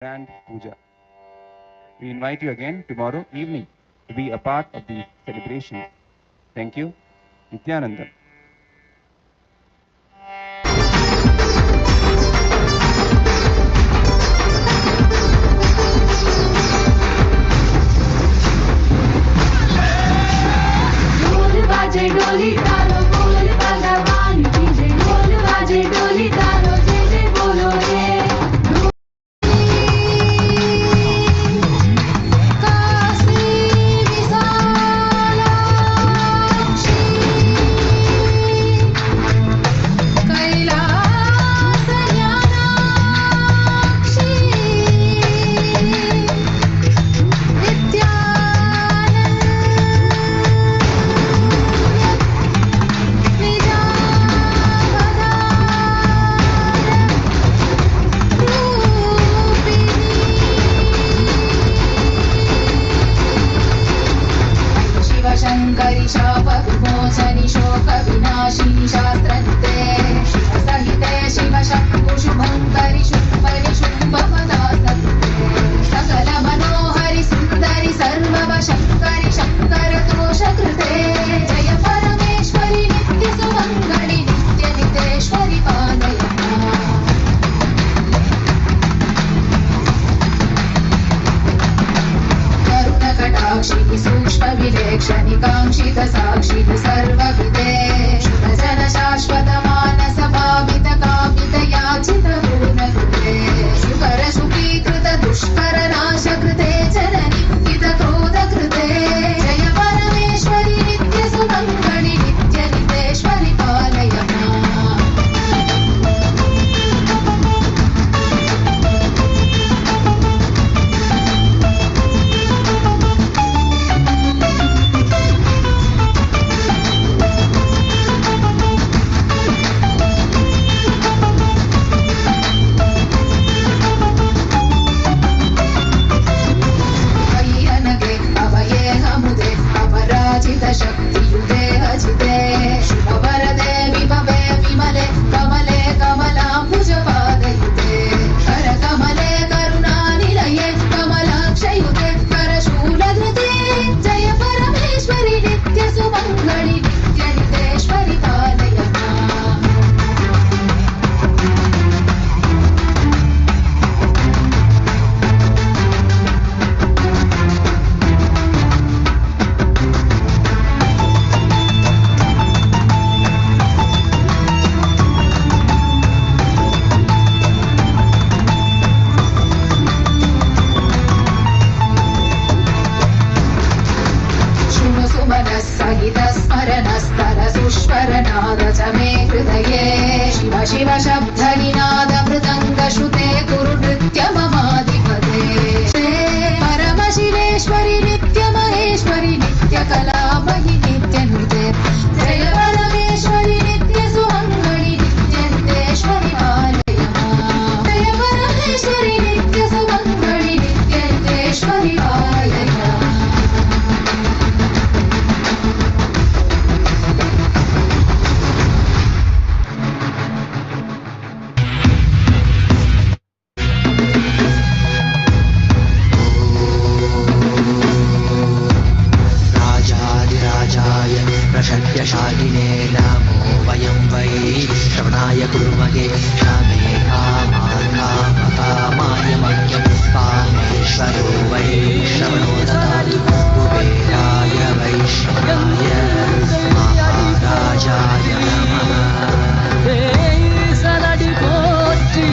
grand puja. We invite you again tomorrow evening to be a part of the celebration. Thank you. Nithyananda. डोली तारो बोल भगवान की जय ढोल बाजे डोली तारो जय जय बोलो रे काशी विशालाक्षी कैलास ज्ञानाक्षी शंकरि शाप विमोचनि शोक विनाशिनि शास्त्रनिते शिव सहिते शिव शंभु शुभंकरि शुंभनि शुंभपदास्तुते सकल मनोहरि सुंदरि सर्वव शंकरि शंकर दोष कृते जय परमेश्वरि नित्य सुमंगलि नित्य नितेश्वरि पालय कटाक्षिणि सूक्ष्म विलेक्षणि कांक्षित साक्षिणि सर्वविदे शुभजन शाश्वत मानस भावित कामित याचित पूर्णकृते सुकर सुखीकृत दुष्कर नाश कृते जननि हित क्रोध कृते जय परमेश्वरि नित्य सुमंगलि नित्य नितेश्वरि पालय शक्तियुते हजिते शुभवरदे विभवे विमले कमले कमलाम्बुजपादयुते करकमले करुणानिलये कमलाक्षयुते करशूलधृते जय परमेश्वरि नित्य सुमंगलि नित्य नितेश्वरि पालय स्मरणस्तर च मे हृदये शिव शिव शब्दनिनाद मृदङ्ग श्रुते कुरु नृत्य ममाधिपते परमशिवेश्वरि नित्य महेश्वरि नित्य कलामहि नित्य नृते जय परमेश्वरि नित्य सुमङ्गलि नित्य नितेश्वरि पालय जय परमेश्वरि नित्य सुमङ्गलि नित्य नितेश्वरि पालय शालिने नमो वयं वै श्रवणाय कुर्महे क्षमे कामाय मह्यं कामेश्वरो वै श्रवणो ददातु कुबेराय वैष्णवाय महाराजाय नमः சனடி போற்றி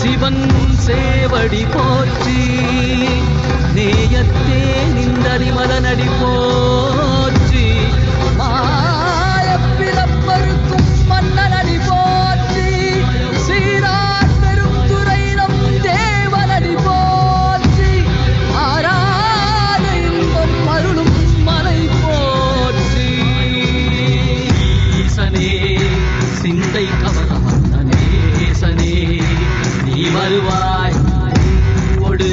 சிவன் சேவடி போற்றி நேயத்தே நின்றடி மலனடி போற்றி மாயப்பிறப்பருக்கும் மன்னனடி போற்றி சீரார் பெருந்துரை நம் தேவனடி போற்றி ஆராத இன்பம் அருளும் மலை போற்றி ஈசனே சிந்தை கவனமன்னனேசனே நீ வருவாய் ஒடு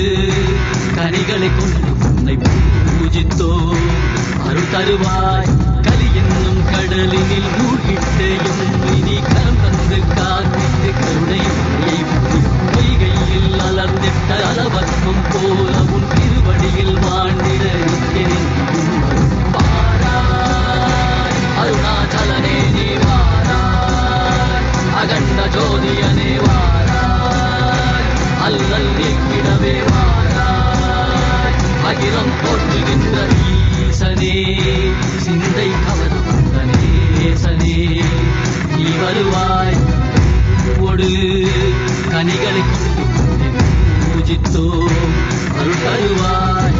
கனிகளை கொண்டு உன்னை பூஜித்தோ அருள் தருவாய் கலி என்னும் கடலினில் மூழ்கிட்டேயும் இனி கரம் தந்து காத்திட்டு கருணை பொய்கையில் அலர்ந்து பட்ட அளவற்கும் போல உன் திருவடியில் வாழ்ந்திட வாராய் அருணாச்சலனே நீ வாராய் அகண்ட ஜோதியனே வாராய் அல்லல் நீக்கிடவே வாராய் அகிலம் போற்றுகின்ற ஈசனே சிந்தை கவர்ந்த நேசனே நீ வருவாய் ஒடு கனிகளை கொண்டு பூஜித்தோ அருள் தருவாய்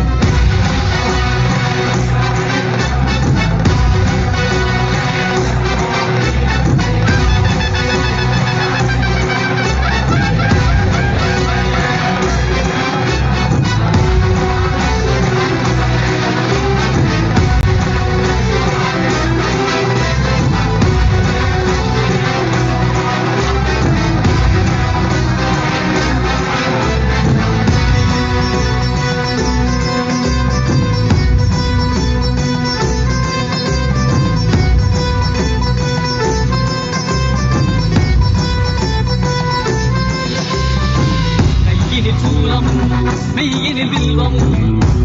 மெய்யினில் வில்வமும்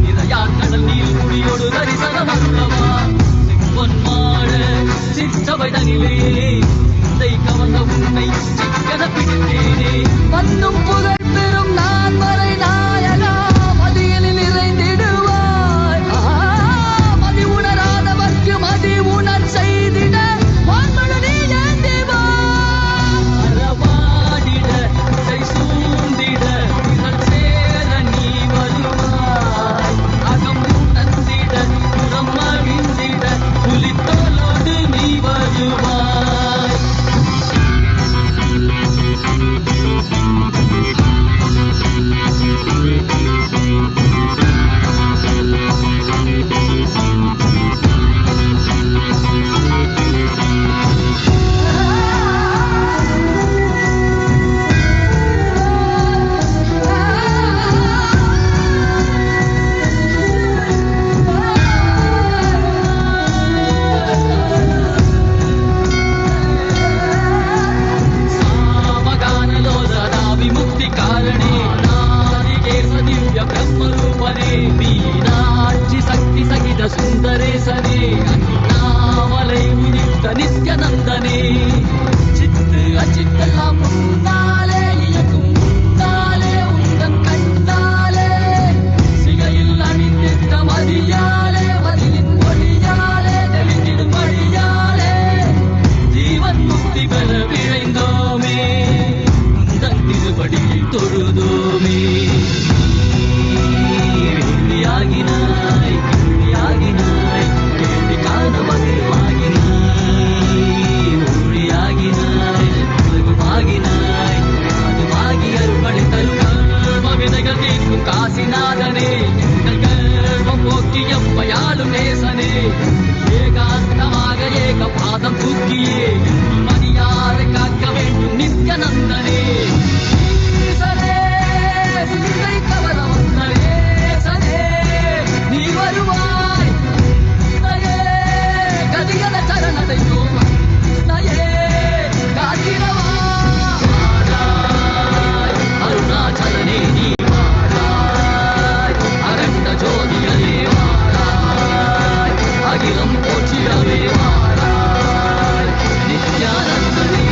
நிறையாக்கடல் நீர் குடியோடு தரிசனம் அருளவா செம்பொன்மாட சிற்றவை தனிலே சிந்தை கவர்ந்த உன்னை சிக்கன பிடித்தேனே வந்தும் புகழ் பெறும் நான் வரை நாயகா மதியனில் நிறைந்திடுவாய் மதி உணராதவர்க்கு மதி உணர் செய்திட வான்மழு நீ ஏந்திவாய் அறவாடிட இசை சூழ்ந்திட புலித்தோலோடு நீ வருவாய் சுந்தரேசனே அண்ணாமலை உதித்த நித்யநந்தனே சித்து அச்சித்தெல்லாம் முன்னாலே இயக்கும் முன்னாலே உந்தன் கண்ணாலே சிகையில் அணிந்திட்ட மதியாலே மதியின் மொழியாலே தெளிந்திடும் வழியாலே ஜீவன் முக்தி பெற விழைந்தோமே உந்தன் திருவடியை தொழுதோமே ஆகினாய் ஆகினாய் கேள்வி காண மகிழ்வாகினாய் மொழியாகினாய் மகுமாகினாய் அதுமாகி அருள்படை தரும் கர்ம விதைகள் தீர்க்கும் காசிநாதனே எங்கள் கர்மம் போக்கி எம்மையாளும் நேசனே ஏகாந்தமாக ஏக பாதம் தூக்கியே மதியாரை காக்க வேண்டும் நித்யநந்தனே சிந்தை கவர வந்தனே நீ வருவாய் கதிகல சரணதை நயே காத்திரவா அருணாச்சலனே நீ வாராய் அகண்ட ஜோதியனே வாராய் அகிலம் போற்றிடவே வாராய் நித்யானந்தனே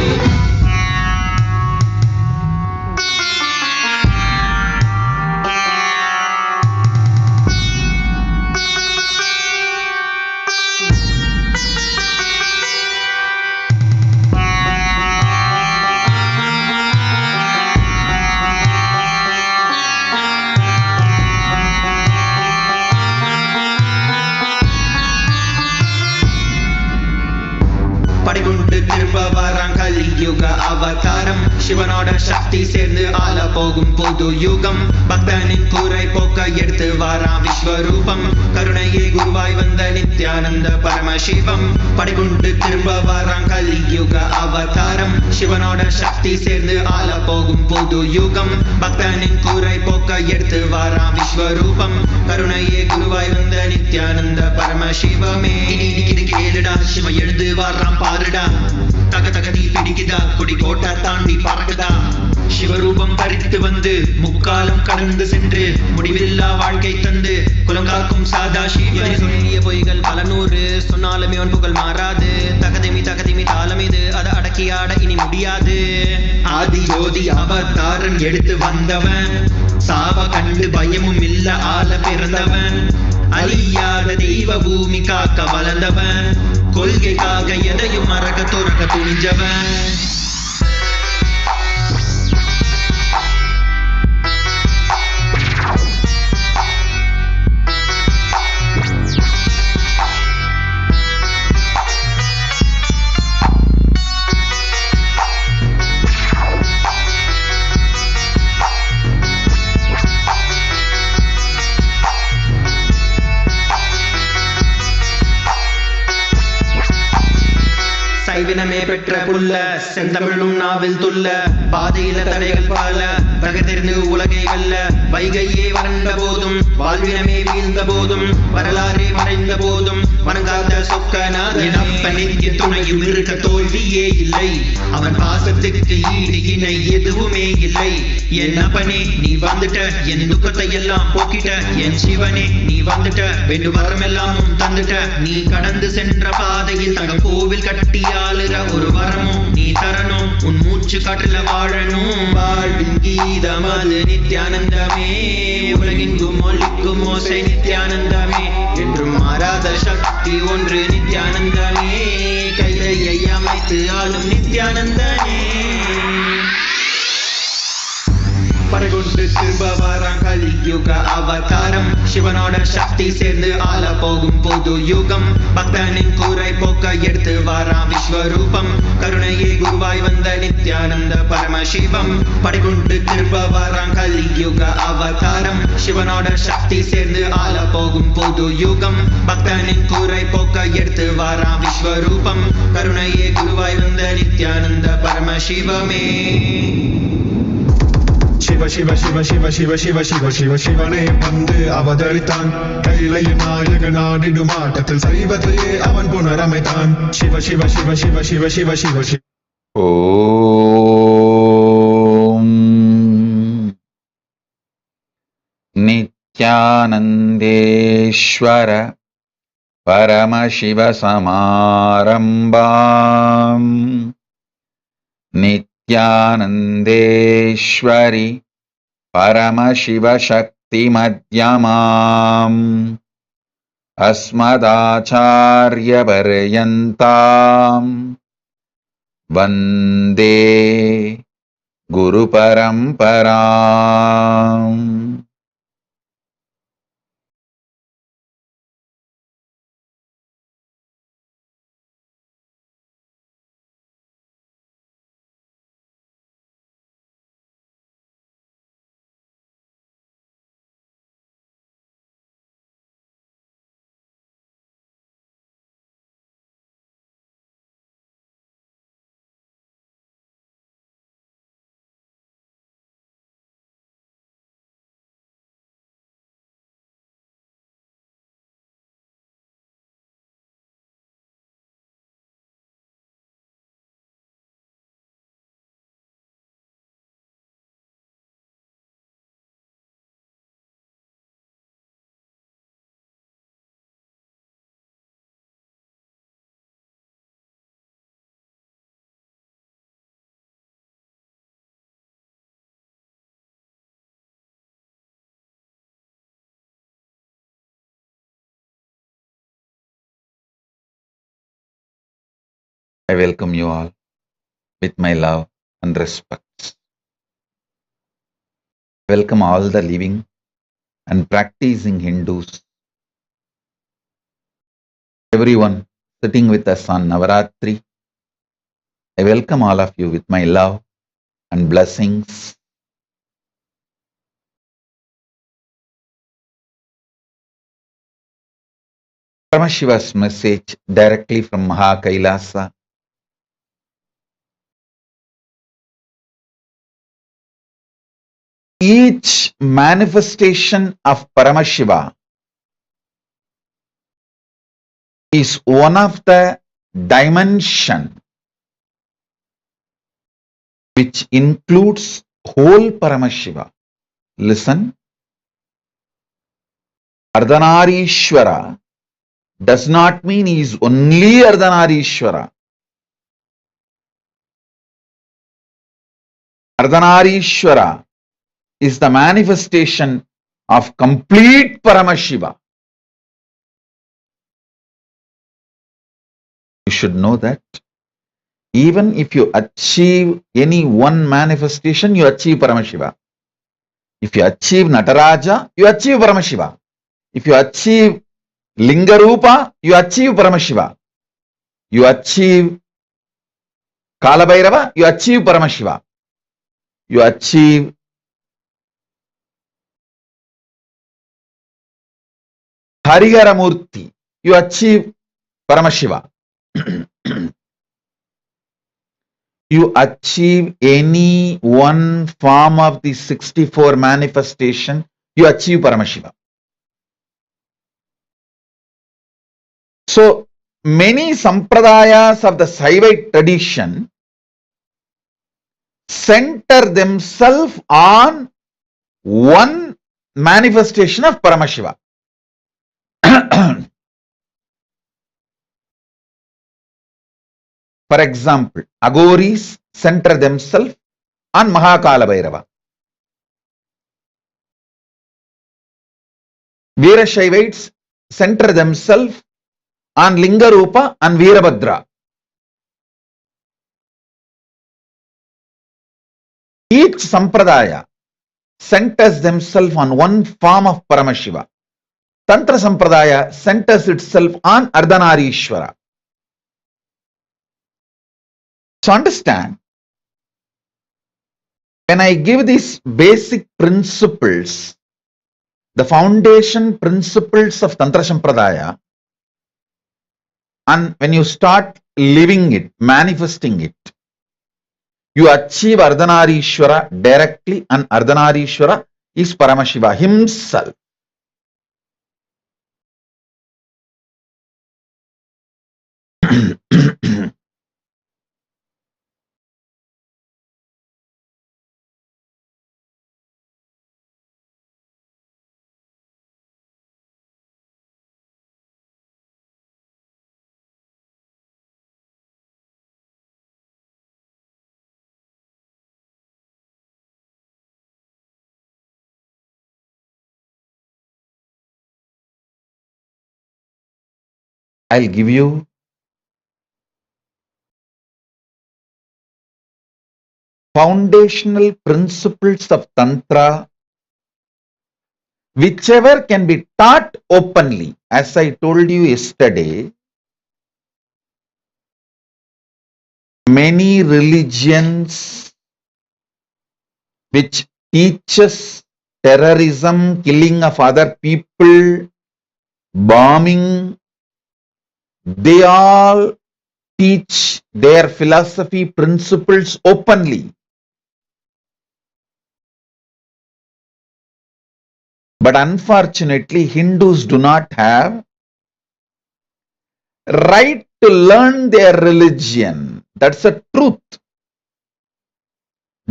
யுக அவதாரம் சிவனோட சக்தி சேர்ந்து ஆள போகும் புது யுகம் பக்தனின் கூரை போக்க எடுத்து வாராம் விஸ்வரூபம் கருணையே குருவாய் வந்த நித்யானந்த பரமசிவம் படைகுண்டு திரும்ப வாராம் கலியுக அவதாரம் சிவனோட சக்தி சேர்ந்து ஆள போகும் புது யுகம் பக்தனின் கூரை போக்க எடுத்து வாராம் விஸ்வரூபம் கருணையே குருவாய் வந்த நித்யானந்த பரமசிவமே கேளுடா சிவ எழுந்து வாராம் பாருடா தக தக தீ பிடிக்குதா குடி கோட்டை தாண்டி பறக்குதா சிவரூபம் தரித்து வந்து முக்காலம் கடந்து சென்று முடிவில்லா வாழ்க்கை தந்து குலங்காக்கும் சாதா சிவனை சொல்லிய பொய்கள் பல நூறு சொன்னாலுமே உன் புகழ் மாறாது தகதிமி தாளம் இது அதை அடக்கியாட இனி முடியாது ஆதி ஜோதி அவதாரம் எடுத்து வந்தவன் சாவ கண்டு பயமும் இல்ல ஆள பிறந்தவன் அழியாத தெய்வ பூமி காக்க வளர்ந்தவன் கொள்கைக்காக எதையும் மறக்க துறக்க துணிஞ்சவன் சைவினமே பெற்ற புல்ல செந்தமிழும் நாவில் துள்ள பாதையில தடைகள் பால தகதிர்ந்து உலகை வெல்ல வைகையே வறண்ட போதும் வாழ்வினமே வீழ்ந்த போதும் வரலாறே மறைந்த போதும் வணங்காத சொக்கநாதனிக்கு துணையும் இருக்க தோல்வியே இல்லை அவன் பாசத்துக்கு ஈடு இணை எதுவுமே இல்லை என் அப்பனே நீ வந்துட்ட என் துக்கத்தை எல்லாம் போக்கிட்ட என் சிவனே நீ வந்துட்ட வேண்டும் வரமெல்லாமும் தந்துட்ட நீ கடந்து சென்ற பாதையில் தங்க கோவில் கட்டியாளுற ஒரு வரமும் நீ தரணும் உன் மூச்சு காற்றுல வாழணும் வாழ்வின் கீதம் அது நித்யானந்தமே உலகெங்கும் ஒலிக்கும் ஓசை நித்யானந்தமே என்றும் மாறாத சக்தி ஒன்று நித்யானந்தமே கைலையை அமைத்து ஆளும் நித்யானந்தனே பறகுண்டு திரும்ப வரான் கலியுக அவதாரம் சிவனோட சக்தி சேர்ந்து ஆள போகும் புது யுகம் பக்தனின் கூரை போக்க எடுத்து வாராம் விஸ்வரூபம் கருணையே குருவாய் வந்த நித்யானந்த பரமசிவம் படைகுண்டு திரும்ப வரான் கலியுக அவதாரம் சிவனோட சக்தி சேர்ந்து ஆள போகும் புது யுகம் பக்தனின் கூரை போக்க எடுத்து வாராம் விஸ்வரூபம் கருணையே குருவாய் வந்த நித்யானந்த பரமசிவமே சிவ சிவ சிவ சிவ சிவ சிவ சிவ சிவ சிவனே வந்து அவதரித்தான் கைலைய நாயக நாடிடும் ஆட்டத்தில் சைவத்தையே அவன் புனரமைத்தான் சிவ சிவ சிவ சிவ சிவ சிவ சிவ சிவ ஓம் நித்யானந்தேஸ்வர பரமசிவ சமாரம்பாம் நித்யானந்தேஸ்வரி பரமசிவசக்தி மத்யமாம் அஸ்மதாச்சார்ய பர்யந்தாம் வந்தே குரு பரம்பராம். I welcome you all with my love and respect. Welcome all the living and practicing Hindus, everyone sitting with us on Navaratri. I welcome all of you with my love and blessings. Paramashiva's message directly from Kailasa. Each manifestation of Paramashiva is one of the dimension which includes whole Paramashiva. Listen, Ardhanarishwara does not mean he is only Ardhanarishwara. Ardhanarishwara is the manifestation of complete Paramashiva. You should know that. Even if you achieve any one manifestation, you achieve Paramashiva. If you achieve Nataraja, you achieve Paramashiva. If you achieve Lingarupa, you achieve Paramashiva. You achieve Kalabhairava, you achieve Paramashiva. You achieve Hariharamurti, you achieve Paramashiva. You achieve any one form of the 64 manifestation, you achieve Paramashiva. So, many sampradayas of the Saivite tradition center themselves on one manifestation of Paramashiva. For example, Agoris center themselves on Mahakala Bhairava. Veerashaivites center themselves on Lingarupa and Veerabhadra. Each sampradaya centers themselves on one form of Paramashiva. Tantra sampradaya centers itself on Ardhanarishwara. So understand, when I give these basic principles, the foundation principles of Tantra Sampradaya, and when you start living it, manifesting it, you achieve Ardhanarishwara directly, and Ardhanarishwara is Paramashiva himself. I'll give you foundational principles of Tantra, whichever can be taught openly. As I told you yesterday, many religions which teaches terrorism, killing of other people, bombing, they all teach their philosophy principles openly. But unfortunately, Hindus do not have right to learn their religion. That's the truth.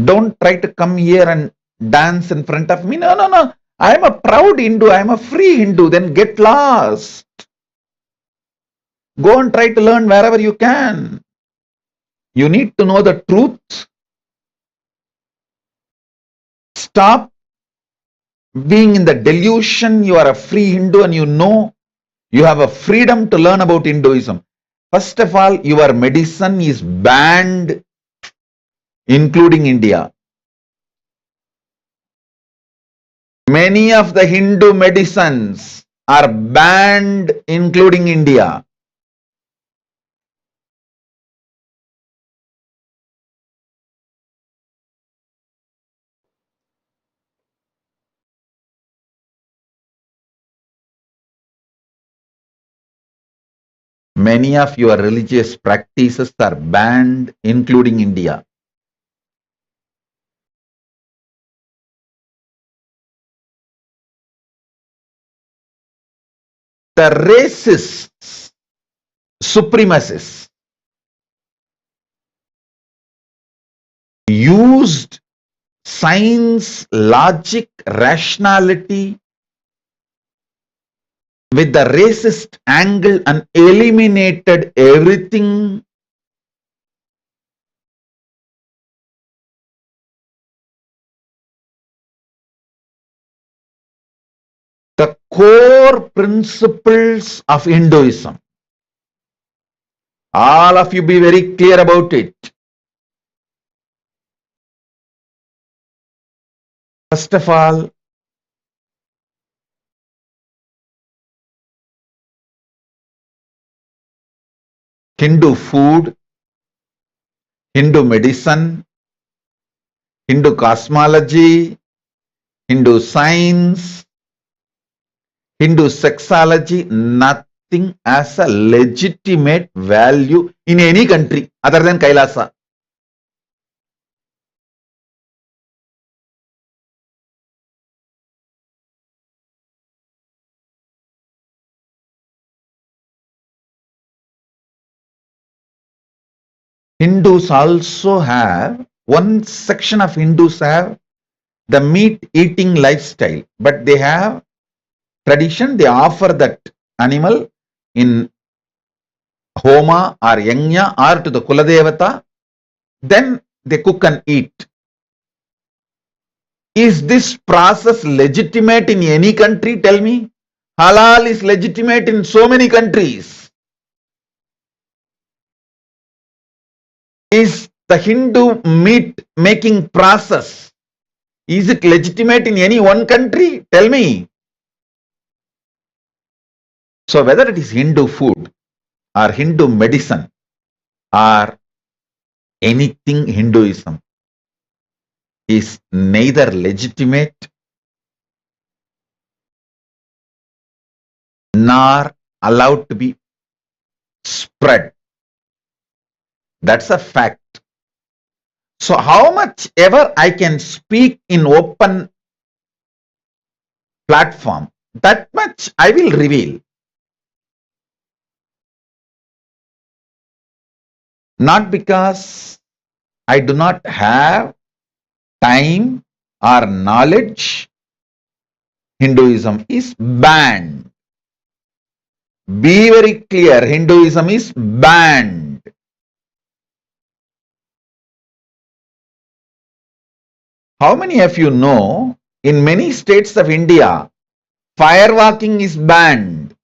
Don't try to come here and dance in front of me. No, no, no. I am a proud Hindu. I am a free Hindu. Then get lost. Go and try to learn wherever you can. You need to know the truth. Stop being in the delusion you are a free Hindu and you know you have a freedom to learn about Hinduism. First of all, your medicine is banned, including India. Many of the Hindu medicines are banned, including India. Many of your religious practices are banned, including India. The racists, supremacists, used science, logic, rationality with the racist angle and eliminated everything. The core principles of Hinduism. All of you be very clear about it. First of all, Hindu food, Hindu medicine, Hindu cosmology, Hindu science, Hindu sexology, nothing as a legitimate value in any country other than Kailasa. Hindus also have, one section of Hindus have the meat eating lifestyle, but they have tradition, they offer that animal in homa or yajna or to the Kuladevata, then they cook and eat. Is this process legitimate in any country? Tell me. Halal is legitimate in so many countries. Is the Hindu meat making process, is it legitimate in any one country? Tell me. So whether it is Hindu food or Hindu medicine or anything Hinduism is neither legitimate nor allowed to be spread. That's a fact. So how much ever I can speak in open platform, that much I will reveal. Not because I do not have time or knowledge. Hinduism is banned. Be very clear, Hinduism is banned. How many of you know in many states of India, firewalking is banned?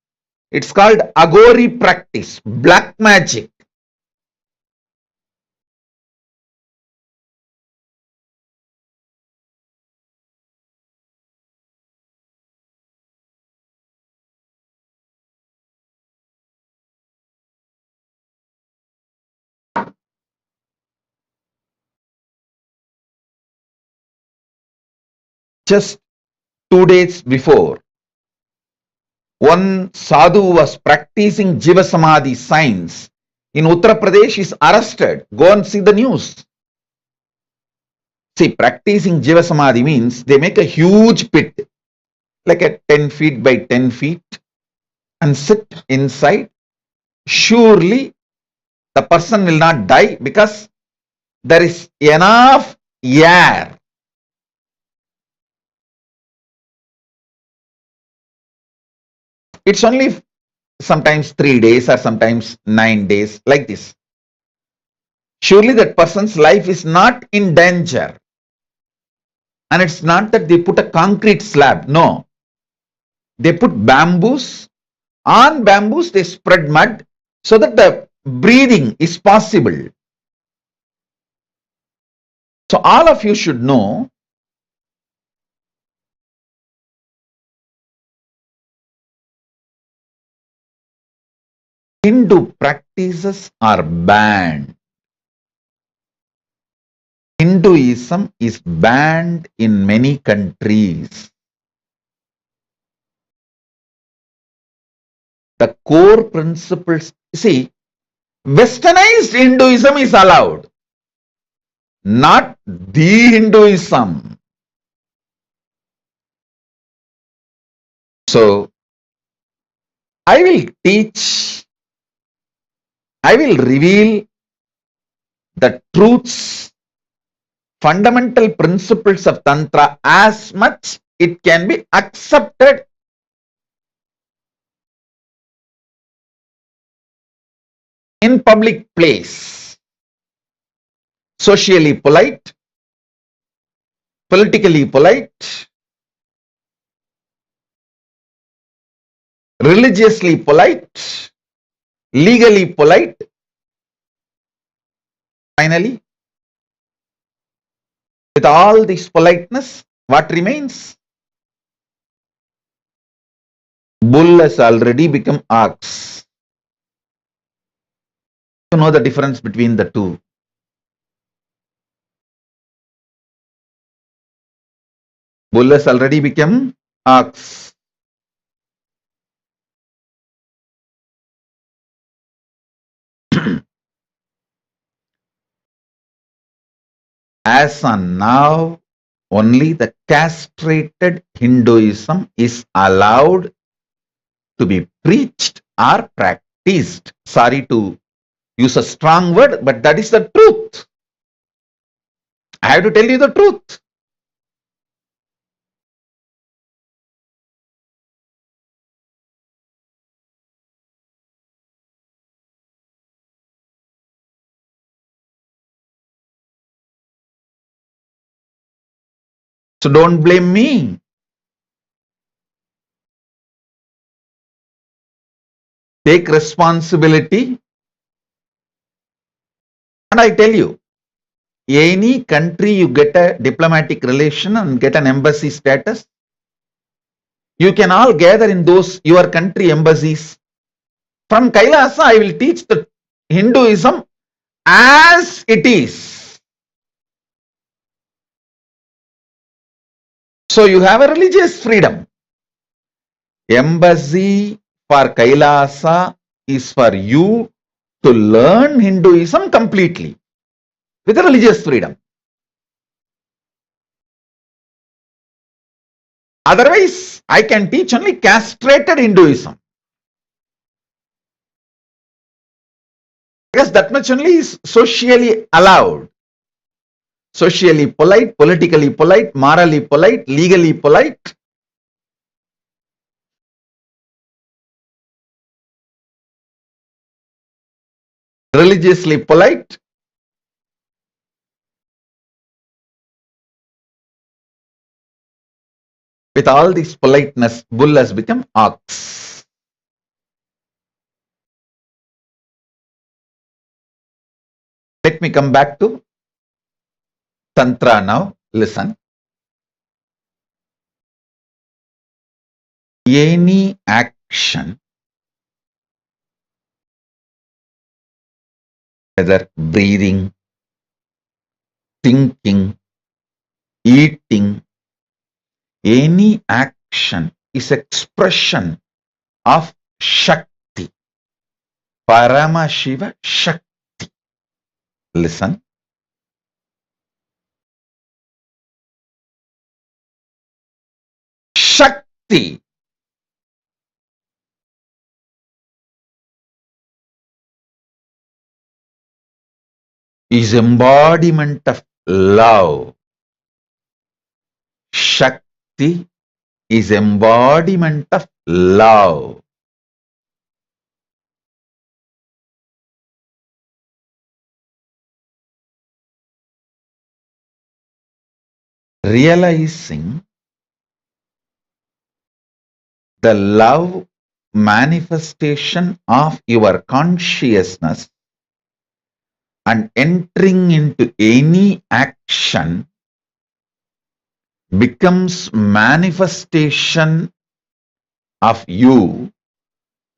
It's called Agori practice, black magic. Just 2 days before, one sadhu was practicing Jiva Samadhi science in Uttar Pradesh is arrested. Go and see the news. See, practicing Jiva Samadhi means they make a huge pit, like a 10 feet by 10 feet, and sit inside. Surely the person will not die because there is enough air. It's only sometimes 3 days or sometimes 9 days, like this. Surely that person's life is not in danger. And it's not that they put a concrete slab. No. They put bamboos. On bamboos, they spread mud so that the breathing is possible. So all of you should know Hindu practices are banned. Hinduism is banned in many countries. The core principles, see, westernized Hinduism is allowed, not the Hinduism. So, I will teach, I will reveal the truths fundamental principles of Tantra as much it can be accepted in public place. Socially polite, politically polite, religiously polite, legally polite. Finally, with all this politeness, what remains? Bull has already become ox. You know the difference between the two. Bull has already become ox. As on now, only the castrated Hinduism is allowed to be preached or practiced. Sorry to use a strong word, but that is the truth. I have to tell you the truth. So don't blame me. Take responsibility. And I tell you, any country you get a diplomatic relation and get an embassy status, you can all gather in those your country embassies. From Kailasa, I will teach the Hinduism as it is. So you have a religious freedom. Embassy for Kailasa is for you to learn Hinduism completely with a religious freedom. Otherwise, I can teach only castrated Hinduism. Because that much only is socially allowed. Socially polite, politically polite, morally polite, legally polite. Religiously polite. With all this politeness, bull has become ox. Let me come back to Tantra now. Listen. Any action, whether breathing, thinking, eating, any action is expression of Shakti. Paramashiva Shakti. Listen. Shakti is embodiment of love. Shakti is embodiment of love. Realizing the love manifestation of your consciousness and entering into any action becomes manifestation of you,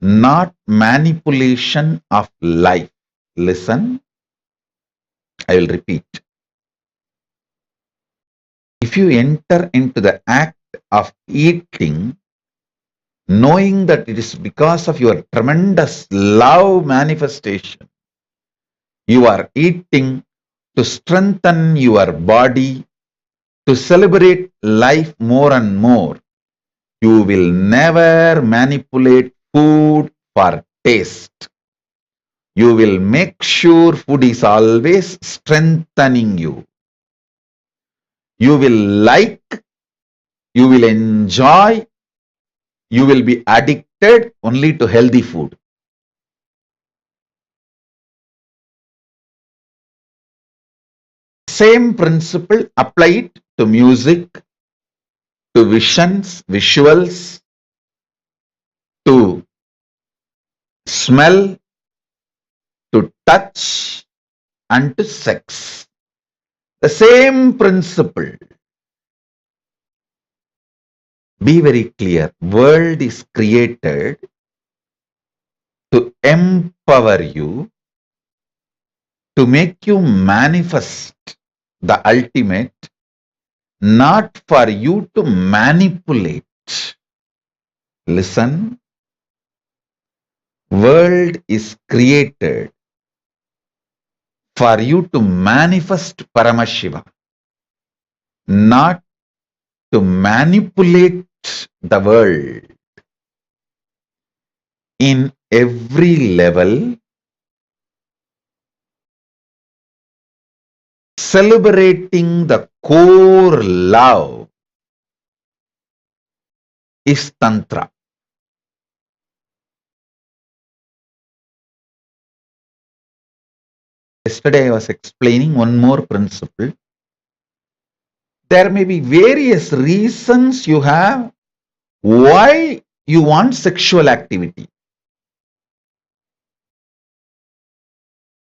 not manipulation of life. Listen, I will repeat. If you enter into the act of eating, knowing that it is because of your tremendous love manifestation, you are eating to strengthen your body, to celebrate life more and more. You will never manipulate food for taste. You will make sure food is always strengthening you. you will like, you will enjoy, you will be addicted only to healthy food. Same principle, apply it to music, to visions, visuals, to smell, to touch, and to sex. The same principle. Be very clear. World is created to empower you, to make you manifest the ultimate, not for you to manipulate. Listen. World is created for you to manifest Paramashiva, not to manipulate the world. In every level, celebrating the core love is Tantra. Yesterday I was explaining one more principle. There may be various reasons you have why you want sexual activity.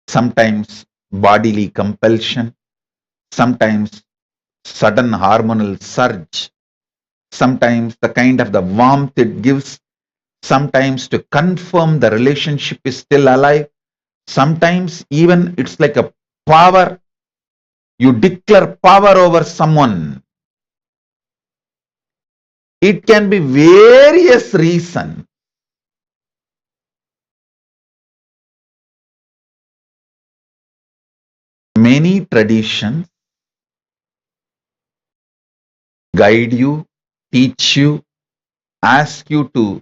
Sometimes bodily compulsion, sometimes sudden hormonal surge, sometimes the kind of the warmth it gives, sometimes to confirm the relationship is still alive, sometimes even it's like a power. You declare power over someone. It can be various reasons. Many traditions guide you, teach you, ask you to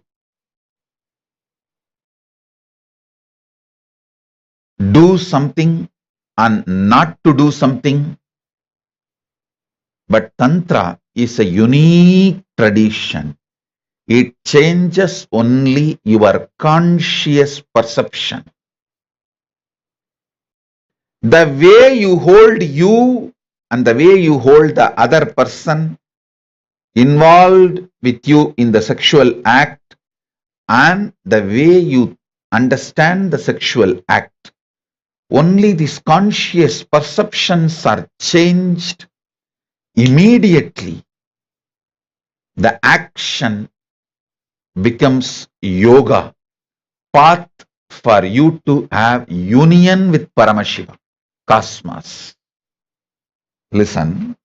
do something and not to do something. But Tantra is a unique tradition. It changes only your conscious perception. The way you hold you and the way you hold the other person involved with you in the sexual act and the way you understand the sexual act. Only these conscious perceptions are changed immediately. The action becomes yoga, path for you to have union with Paramashiva, cosmos. Listen.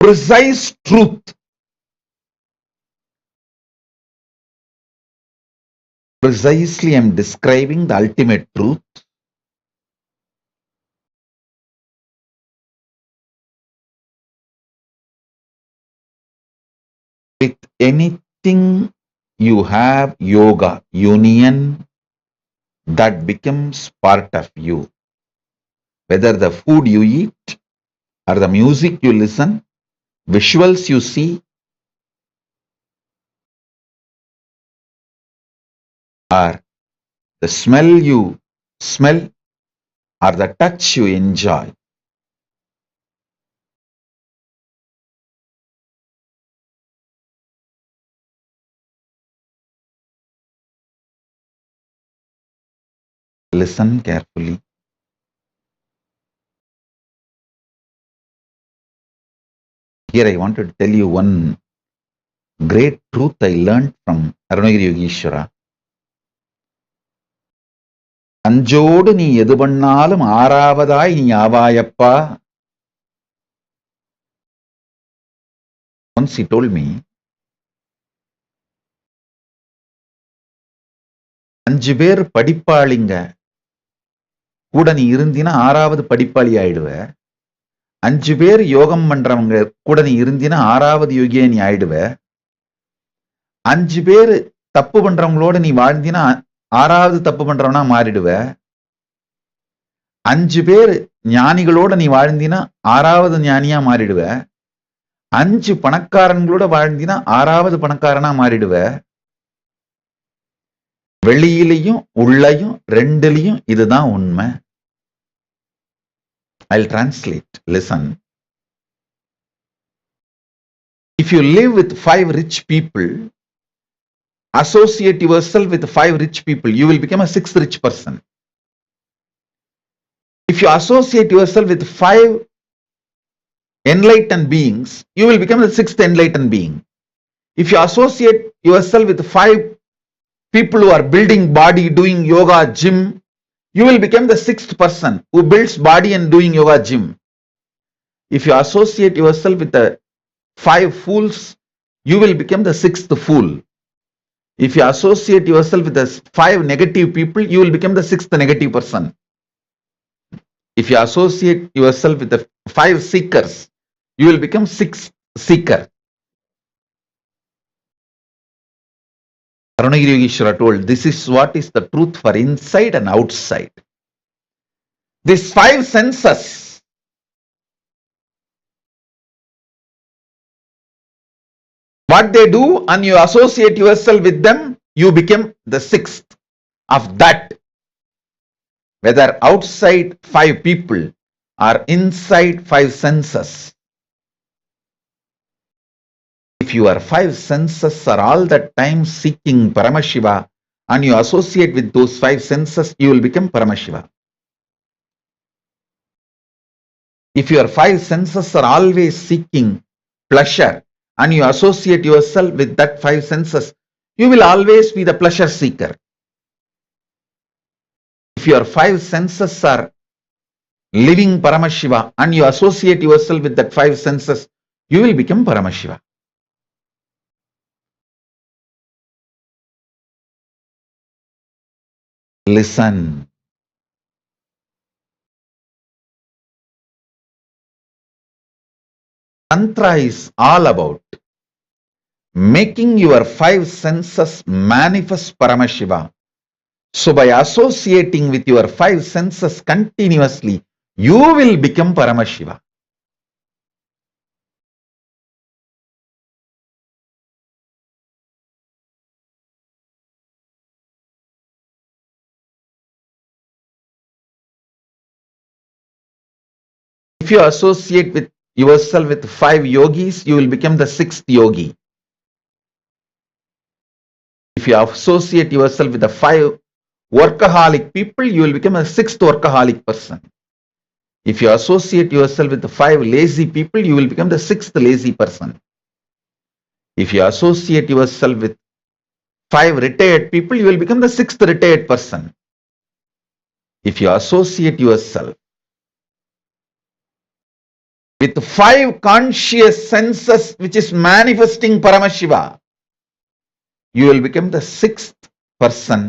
Precise truth. Precisely, I am describing the ultimate truth. With anything you have yoga, union, that becomes part of you. Whether the food you eat, or the music you listen, visuals you see, or the smell you smell, or the touch you enjoy. Listen carefully. Here I want to tell you one great truth I learned from Arunagiri Yogeshwara. அஞ்சோடு நீ எது பண்ணாலும் ஆறாவதாய் நீ ஆவாயப்பா. Once he told me, 5 பேர் படிப்பாளிங்க கூட நீ இருந்தினா 6வது படிப்பாளி ஆயிடுவ. 5 பேர் யோகம் பண்றவங்க கூட நீ இருந்தினா 6வது யோகியா நீ ஆயிடுவ. 5 பேர் தப்பு பண்றவங்களோட நீ வாழ்ந்தினா 6வது தப்பு பண்றவனா மாறிடுவ. 5 பேர் ஞானிகளோட நீ வாழ்ந்தினா 6வது ஞானியா மாறிடுவ. 5 பணக்காரங்களோட வாழ்ந்தினா 6வது பணக்காரனா மாறிடுவ. வெளியிலையும் உள்ளையும் ரெண்டுலையும் இதுதான் உண்மை. I'll translate. Listen. If you live with 5 rich people, associate yourself with 5 rich people, you will become a 6th rich person. If you associate yourself with 5 enlightened beings, you will become the 6th enlightened being. If you associate yourself with 5 people who are building body, doing yoga, gym, you will become the 6th person who builds body and doing yoga, gym. If you associate yourself with the 5 fools, you will become the 6th fool. If you associate yourself with the 5 negative people, you will become the 6th negative person. If you associate yourself with the 5 seekers, you will become 6th seeker. Arunagiri Yogeshwara told, this is what is the truth for inside and outside. These 5 senses, what they do, and you associate yourself with them, you become the 6th of that. Whether outside 5 people or inside 5 senses. If your 5 senses are all the time seeking Paramashiva and you associate with those 5 senses, you will become Paramashiva. If your 5 senses are always seeking pleasure and you associate yourself with that 5 senses, you will always be the pleasure seeker. If your 5 senses are living Paramashiva and you associate yourself with that 5 senses, you will become Paramashiva. Listen. Tantra is all about making your 5 senses manifest Paramashiva. So by associating with your 5 senses continuously, you will become Paramashiva. If you associate with yourself with 5 yogis, you will become the 6th yogi. If you associate yourself with the 5 workaholic people, you will become a 6th workaholic person. If you associate yourself with the 5 lazy people, you will become the 6th lazy person. If you associate yourself with 5 retired people, you will become the 6th retired person. If you associate yourself with 5 conscious senses which is manifesting Paramashiva, you will become the 6th person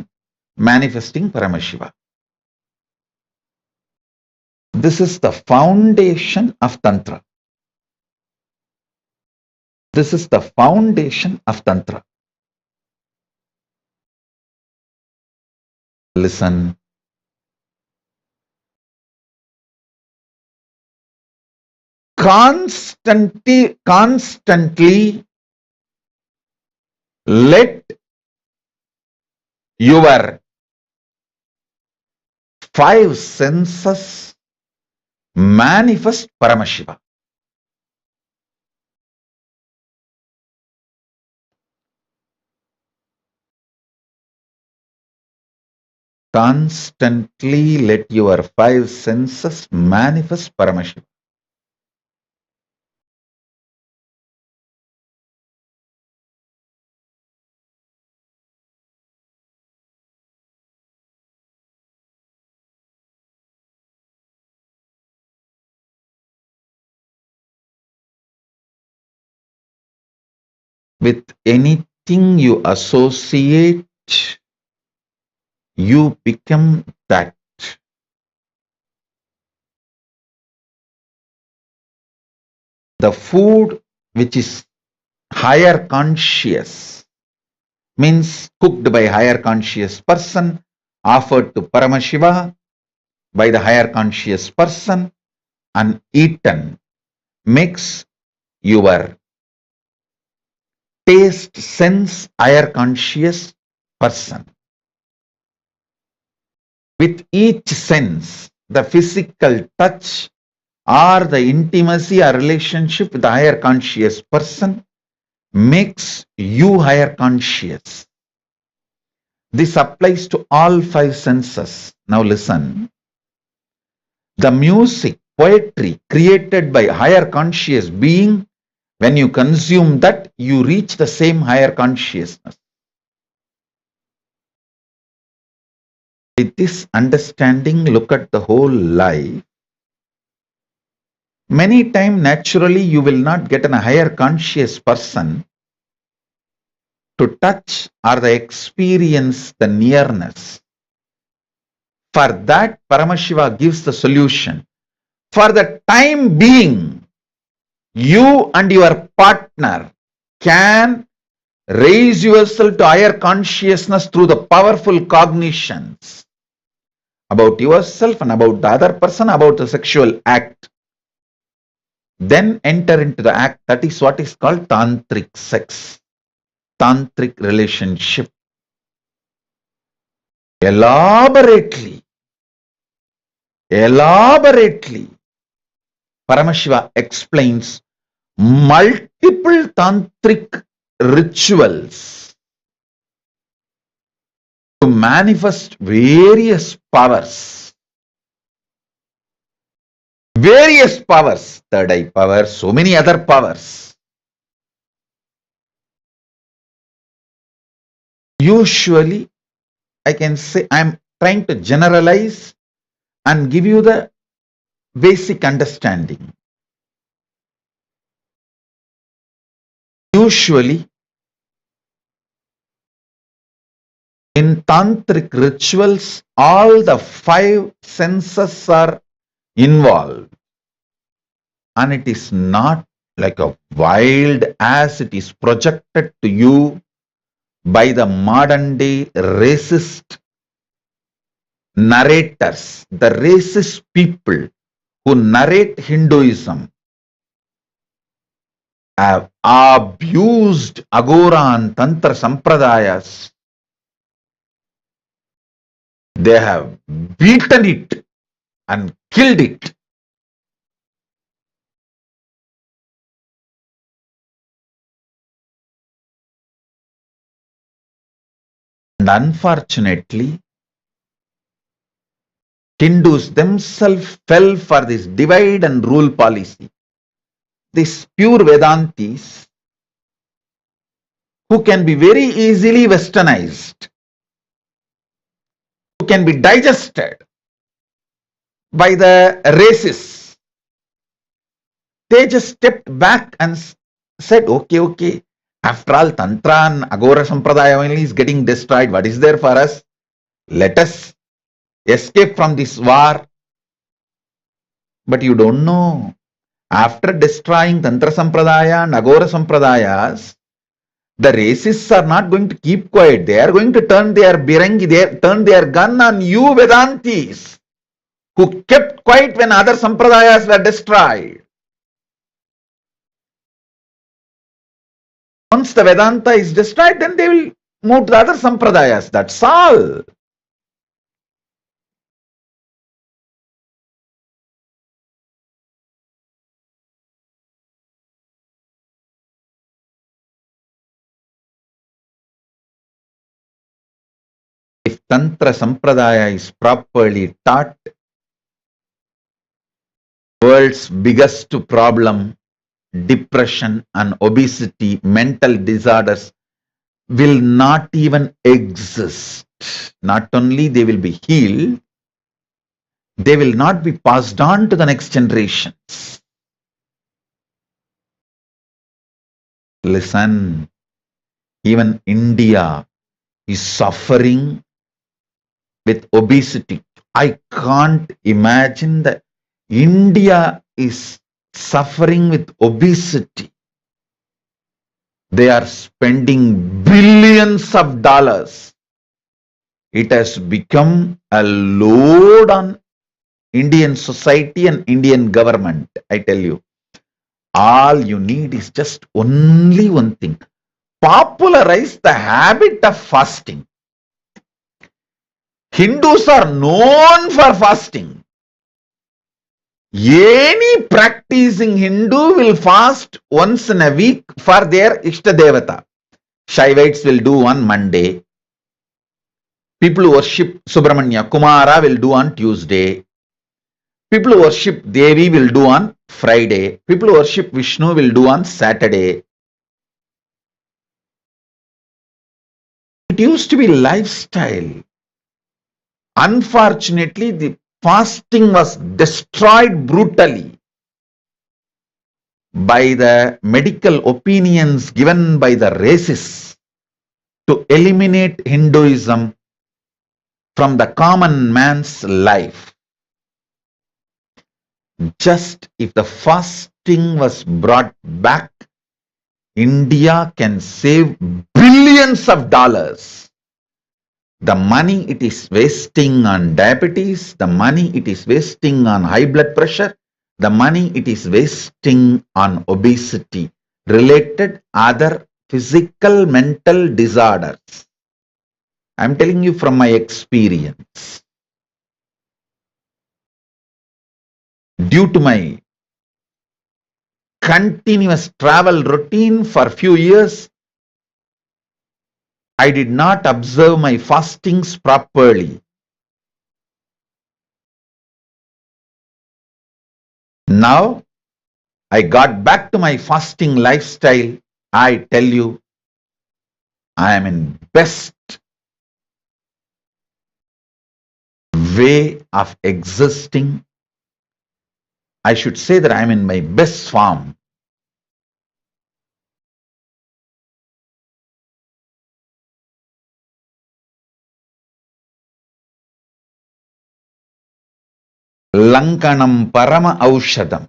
manifesting Paramashiva. This is the foundation of Tantra. This is the foundation of Tantra. Listen. Constantly let your 5 senses manifest Paramashiva. Constantly let your 5 senses manifest Paramashiva. With anything you associate, you become that. The food which is higher conscious means cooked by higher conscious person, offered to Paramashiva by the higher conscious person and eaten, makes your taste sense higher conscious person. With each sense, the physical touch or the intimacy or relationship with the higher conscious person makes you higher conscious. This applies to all five senses. Now listen. The music, poetry created by higher conscious being, when you consume that, you reach the same higher consciousness. With this understanding, look at the whole life. Many times, naturally, you will not get a higher conscious person to touch or the experience the nearness. For that, Paramashiva gives the solution. For the time being, you and your partner can raise yourself to higher consciousness through the powerful cognitions about yourself and about the other person, about the sexual act. Then enter into the act. That is what is called tantric sex, tantric relationship. Elaborately, Paramashiva explains multiple tantric rituals to manifest various powers. Third eye power, so many other powers. Usually, I can say, I am trying to generalize and give you the basic understanding. Usually, in tantric rituals, all the five senses are involved, and it is not like a wild as it is projected to you by the modern day racist narrators, the racist people who narrate Hinduism have abused Agora and Tantra Sampradayas. They have beaten it and killed it. And unfortunately, Hindus themselves fell for this divide and rule policy. These pure Vedantis, who can be very easily westernized, who can be digested by the racists, they just stepped back and said, okay, after all, Tantra and Agora Sampradaya only is getting destroyed. What is there for us? Let us escape from this war. But you don't know. After destroying Tantra Sampradaya and Agora Sampradayas, the racists are not going to keep quiet. They are going to turn their birangi, turn their gun on you Vedantis, who kept quiet when other Sampradayas were destroyed. Once the Vedanta is destroyed, then they will move to the other Sampradayas. That's all. If Tantra Sampradaya is properly taught, world's biggest problem, depression and obesity, mental disorders, will not even exist. Not only they will be healed, they will not be passed on to the next generations. Listen, even India is suffering with obesity. I can't imagine that India is suffering with obesity. They are spending billions of dollars. It has become a load on Indian society and Indian government. I tell you, all you need is just only one thing. Popularize the habit of fasting. Hindus are known for fasting. Any practicing Hindu will fast once in a week for their Ishtadevata. Shaivites will do on Monday. People who worship Subramanya Kumara will do on Tuesday. People who worship Devi will do on Friday. People who worship Vishnu will do on Saturday. It used to be lifestyle. Unfortunately, the fasting was destroyed brutally by the medical opinions given by the racists to eliminate Hinduism from the common man's life. Just if the fasting was brought back, India can save billions of dollars. The money it is wasting on diabetes, the money it is wasting on high blood pressure, the money it is wasting on obesity, related other physical, mental disorders. I am telling you from my experience. Due to my continuous travel routine for few years, I did not observe my fastings properly. Now, I got back to my fasting lifestyle. I tell you, I am in best way of existing. I should say that I am in my best form. Lankanam Parama Aushadam.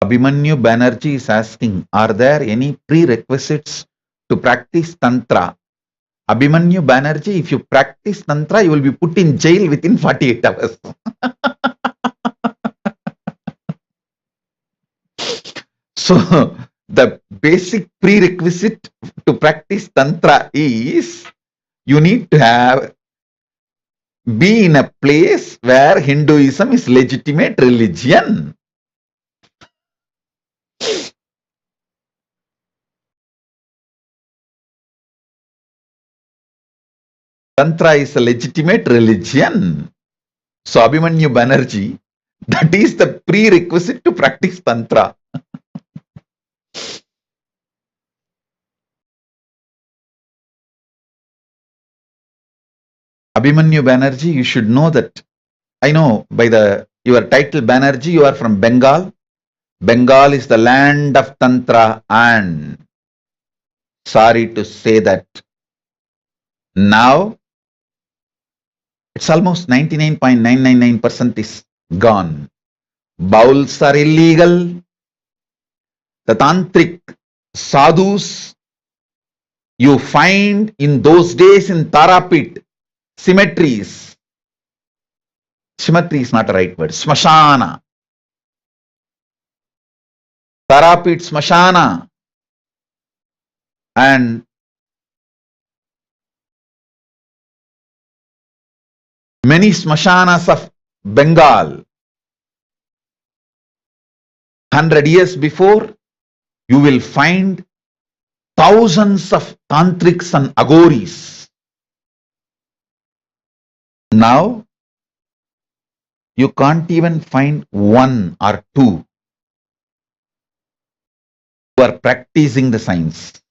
Abhimanyu Banerjee is asking, are there any prerequisites to practice Tantra? Abhimanyu Banerjee, if you practice Tantra, you will be put in jail within 48 hours. So, the basic prerequisite to practice Tantra is you need to be in a place where Hinduism is legitimate religion. Tantra is a legitimate religion. So, Abhimanyu Banerjee, that is the prerequisite to practice Tantra. Abhimanyu Banerjee, you should know that. I know by your title Banerjee, you are from Bengal. Bengal is the land of Tantra, and sorry to say that now it's almost 99.999% is gone. Bowls are illegal. The tantric sadhus you find in those days in Tarapit, cemeteries. Cemetery is not a right word. Smashana. Tarapit Smashana. And many smashanas of Bengal. 100 years before, you will find thousands of tantrics and agoris. Now, you can't even find one or two who are practicing the science.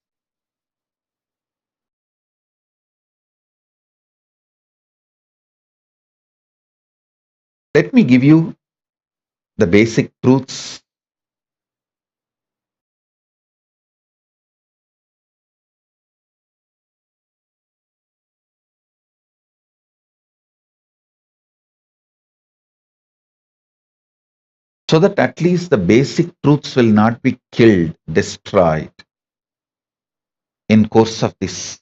Let me give you the basic truths. so that at least the basic truths will not be killed, destroyed in course of this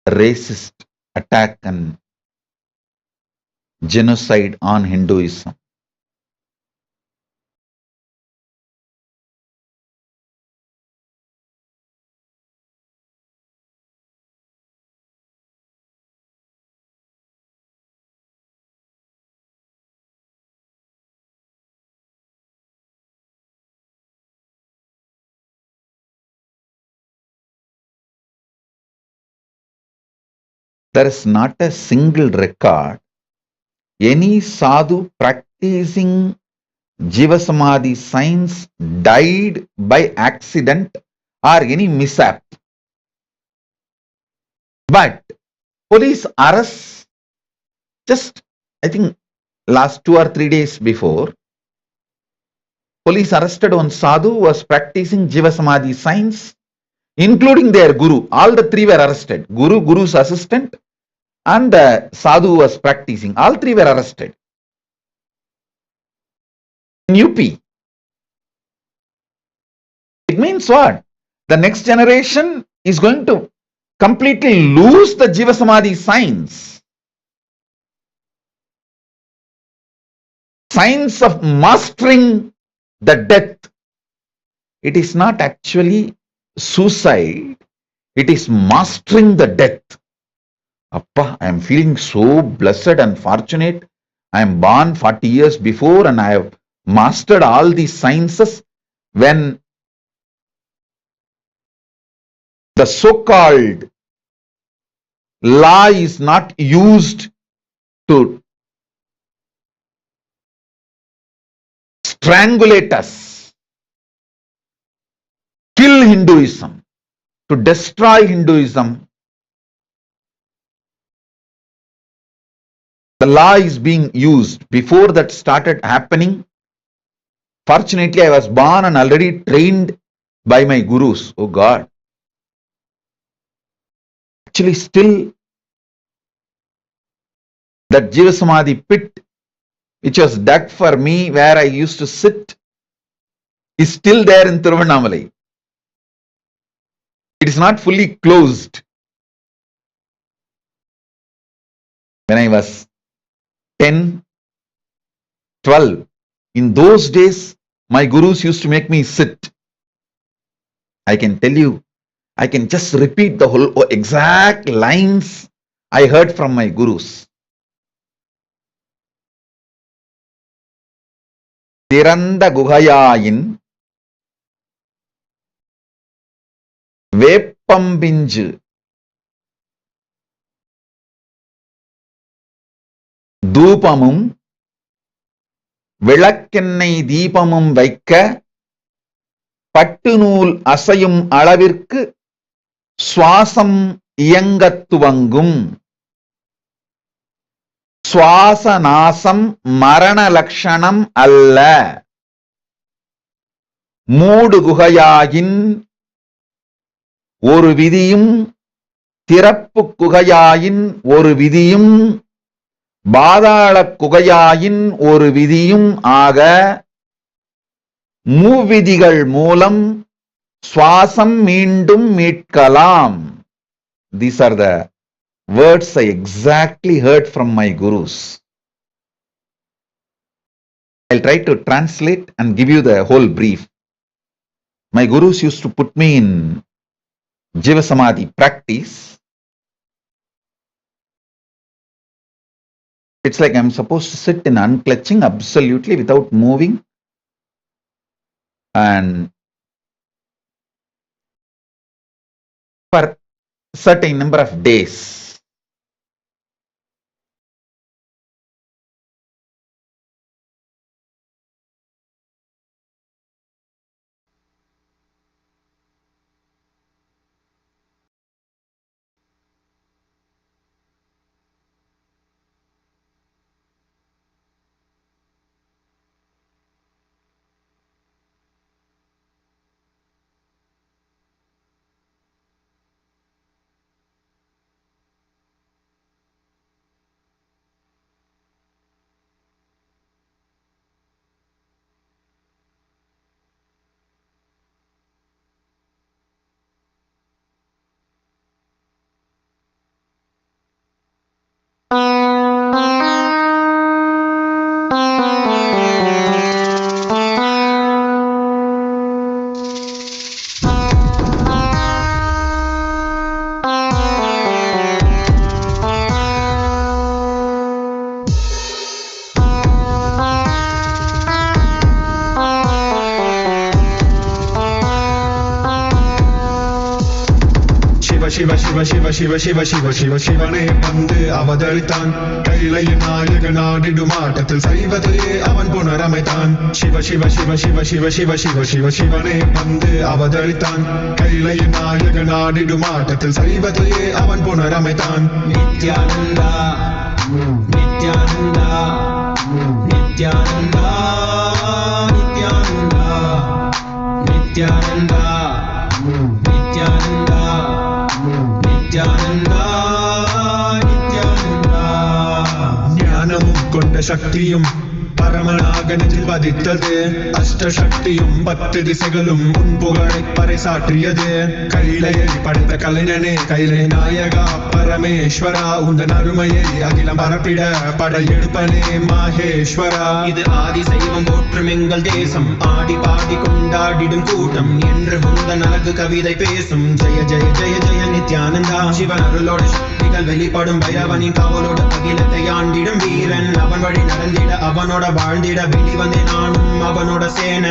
racist attack and genocide on Hinduism. There is not a single record any sadhu practicing Jiva Samadhi science died by accident or any mishap. But police arrests just, I think, last 2 or 3 days before, police arrested one sadhu who was practicing Jiva Samadhi science, including their guru. All the three were arrested. Guru, guru's assistant, and the sadhu who was practicing. All three were arrested. In UP. It means what? The next generation is going to completely lose the Jiva Samadhi science. Science of mastering the death. It is not actually suicide. It is mastering the death. Appa, I am feeling so blessed and fortunate. I am born 40 years before and I have mastered all these sciences. When the so-called law is not used to strangulate us, kill Hinduism, to destroy Hinduism, the law is being used. Before that started happening, fortunately I was born and already trained by my gurus. Oh God. Actually still that Jiva Samadhi pit which was dug for me where I used to sit is still there in Tiruvannamalai. It is not fully closed. When I was 10, 12, in those days, my gurus used to make me sit. I can tell you, I can just repeat the whole exact lines I heard from my gurus. Tiranda Guhayayin Veppambinju தூபமும் விளக்கெண்ணெய் தீபமும் வைக்க பட்டு நூல் அசையும் அளவிற்கு சுவாசம் இயங்கத் துவங்கும். சுவாச நாசம் மரண லட்சணம் அல்ல. மூடு குகையாயின் ஒரு விதியும் திறப்பு குகையாயின் ஒரு விதியும் பாதாள குகையாயின் ஒரு விதியும் ஆக மூவிதிகள் மூலம் சுவாசம் மீண்டும் மீட்கலாம். These are the words I exactly heard from my gurus. I'll try to translate and give you the whole brief. My gurus used to put me in Jiva Samadhi practice. It's like I'm supposed to sit in unclutching absolutely without moving, and for certain number of days. Shiva Shiva Shiva Shiva Shiva Shiva Shiva சிவனே வந்து அவதரித்தான். கைலையின் நாயக நாடிடும் ஆட்டத்தில் சைவத்தையே அவன் புனரமைத்தான். சிவ சிவ சிவ சிவ சிவ சிவ சிவ சிவ சிவனே வந்து அவதரித்தான். கைலையின் நாயக நாடிடும் ஆட்டத்தில் சைவத்தையே அவன் புனரமைத்தான். நித்யானந்தா நித்யானந்தா நித்யானந்தா நித்யானந்தா நித்யானந்தா நித்யானந்தா நித்யானந்தா நித்யானந்தா. ஞானமும் கொண்ட சக்தியும் பரமனாக நெஞ்சில் பதித்தது. அஷ்டசக்தியும் 10 திசைகளும் உன் புகழை பறைசாற்றியது. கைலையை படைத்த கலைஞனே கைலை நாயகா பரமேஸ்வரா, உந்தன் அருமையை அகிலம் பரப்பிட படையெடுப்பனே மாகேஸ்வரா. இது ஆதி சைவம் போற்றும் எங்கள் தேசம், ஆடி பாடி கொண்டாடிடும் கூட்டம் என்று உந்தன் அழகு கவிதை பேசும். ஜெய ஜெய ஜெய ஜெய நித்யானந்தா. சிவன் அருளோட சக்திகள் வெளிப்படும் பைரவனின் காவலோடு அகிலத்தை ஆண்டிடும் வீரன். அவன் வழி நடந்திட அவனோட வாழ்ந்திட வெளிவந்தே நானும் அவனோட சேன.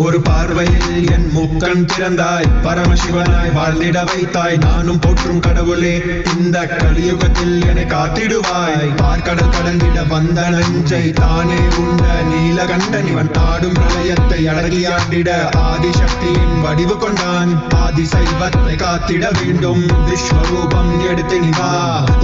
ஒரு பார்வையில் என் மூக்கன் திறந்தாய், பரமசிவனாய் வாழ்ந்திட வைத்தாய். நானும் போற்றும் கடவுளே இந்த கலியுகத்தில் என்னை காத்திடுவாய். பார்க்கடல் கடந்திட வந்த நஞ்சை தானே உண்ட நீலகண்டன் இவன் ஆடும் பிரளயத்தை அடக்கியாண்டிட ஆதிசக்தியின் வடிவு கொண்டான். ஆதி சைவத்தை காத்திட வேண்டும் விஸ்வரூபம் எடுத்து நிவா.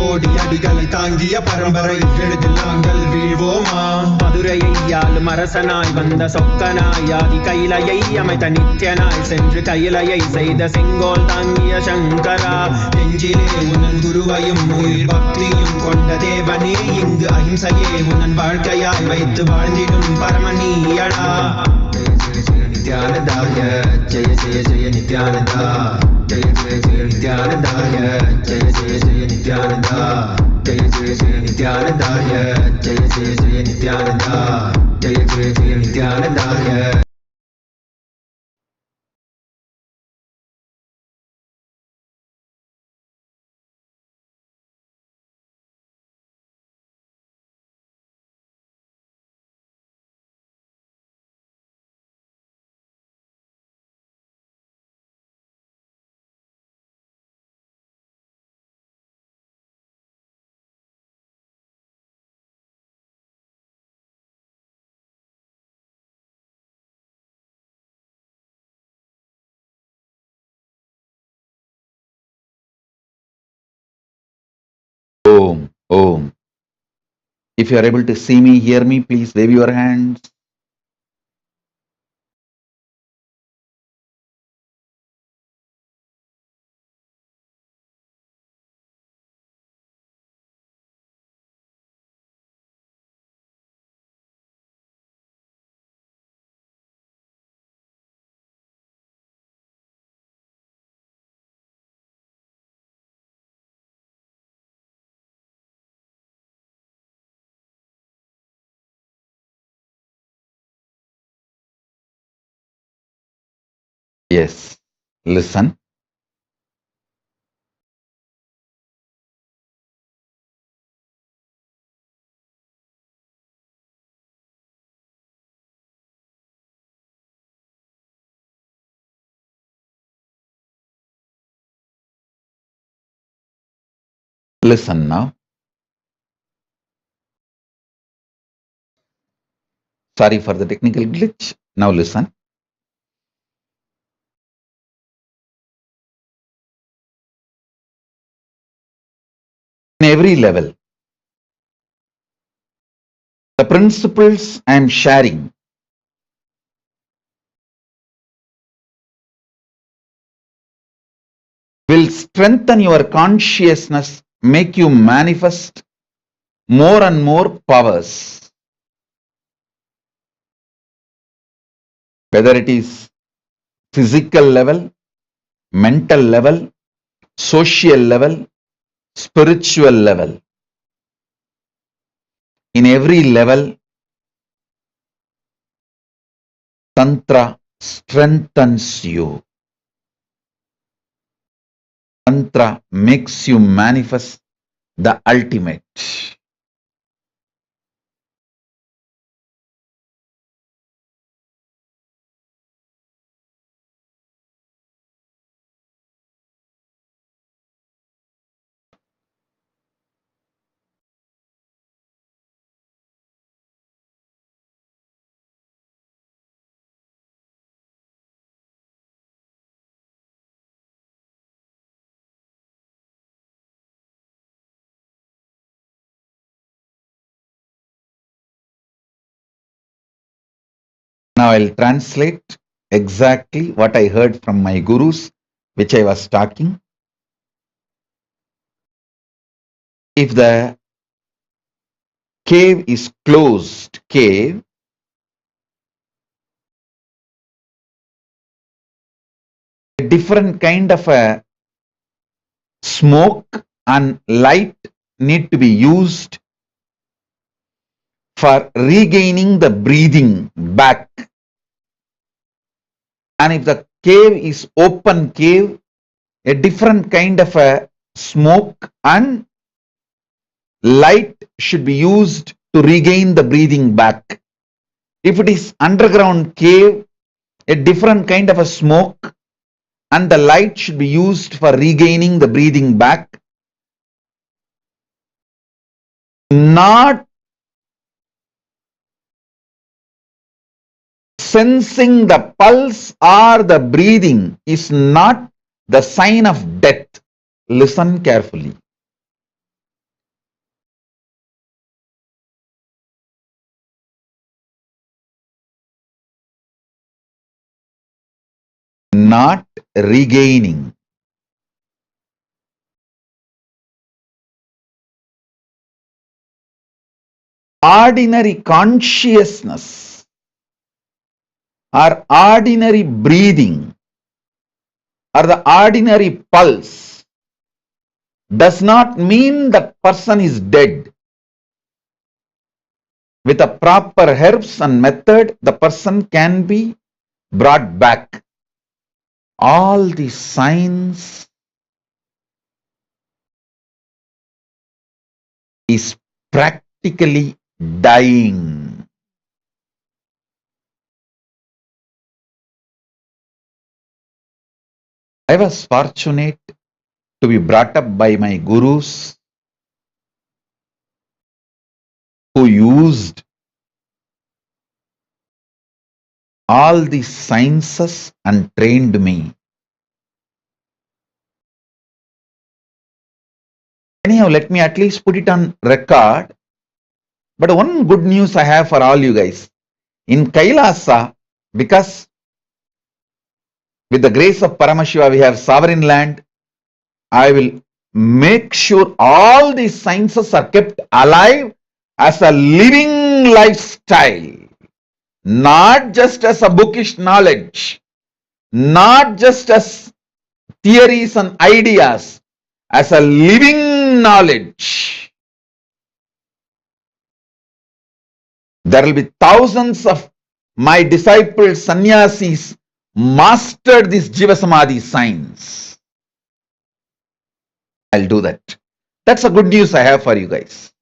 கோடி அடிகளை தாங்கிய பரம்பரை எழுதில் நாங்கள் வீழ்வோமா. மதுரையை ஆளும் அரசனாய் வந்த சொக்கனாய் ஆதி கைலையை அமைத்த நித்யனாய் சென்று கைலையை செய்த செங்கோல் தாங்கிய சங்கரா. நெஞ்சிலே உன்னன் குருவையும் உயிர் பக்தியும் கொண்ட தேவனே, இங்கு அஹிம்சையே உன்னன் வாழ்க்கையாய் வைத்து வாழ்ந்திடும் பரமணியடா. நித்யானந்தாய Jaya Jaya Jaya Nithyananda. Jaya Jaya Jaya நித்யானந்தாய Jaya Jaya Jaya Nithyananda. Jaya Jaya Jaya நித்யானந்தாய Jaya Jaya Jaya Nithyananda. Jaya Jaya Jaya நித்யானந்தாய. Om, Om. If you are able to see me, hear me, please wave your hands. Yes, listen. Listen now. Sorry for the technical glitch. Now listen. in every level. The principles I am sharing will strengthen your consciousness, make you manifest more and more powers, whether it is physical level, mental level, social level, spiritual level. In every level, Tantra strengthens you. Tantra makes you manifest the ultimate. Now I'll translate exactly what I heard from my gurus, which I was talking. If the cave is closed cave, a different kind of a smoke and light need to be used for regaining the breathing back. And if the cave is open cave, a different kind of a smoke and light should be used to regain the breathing back. If it is underground cave, a different kind of a smoke and the light should be used for regaining the breathing back. Not sensing the pulse or the breathing is not the sign of death. Listen carefully. Not regaining. Ordinary consciousness or ordinary breathing or the ordinary pulse does not mean that person is dead. With a proper herbs and method, the person can be brought back. All the signs is practically dying. I was fortunate to be brought up by my gurus who used all the sciences and trained me. Anyhow, let me at least put it on record. But one good news I have for all you guys. In Kailasa, because with the grace of Paramashiva, we have sovereign land, I will make sure all these sciences are kept alive as a living lifestyle, not just as a bookish knowledge, not just as theories and ideas, as a living knowledge. There will be thousands of my disciples, sannyasis, mastered this Jiva Samadhi science. I'll do that. That's a good news I have for you guys.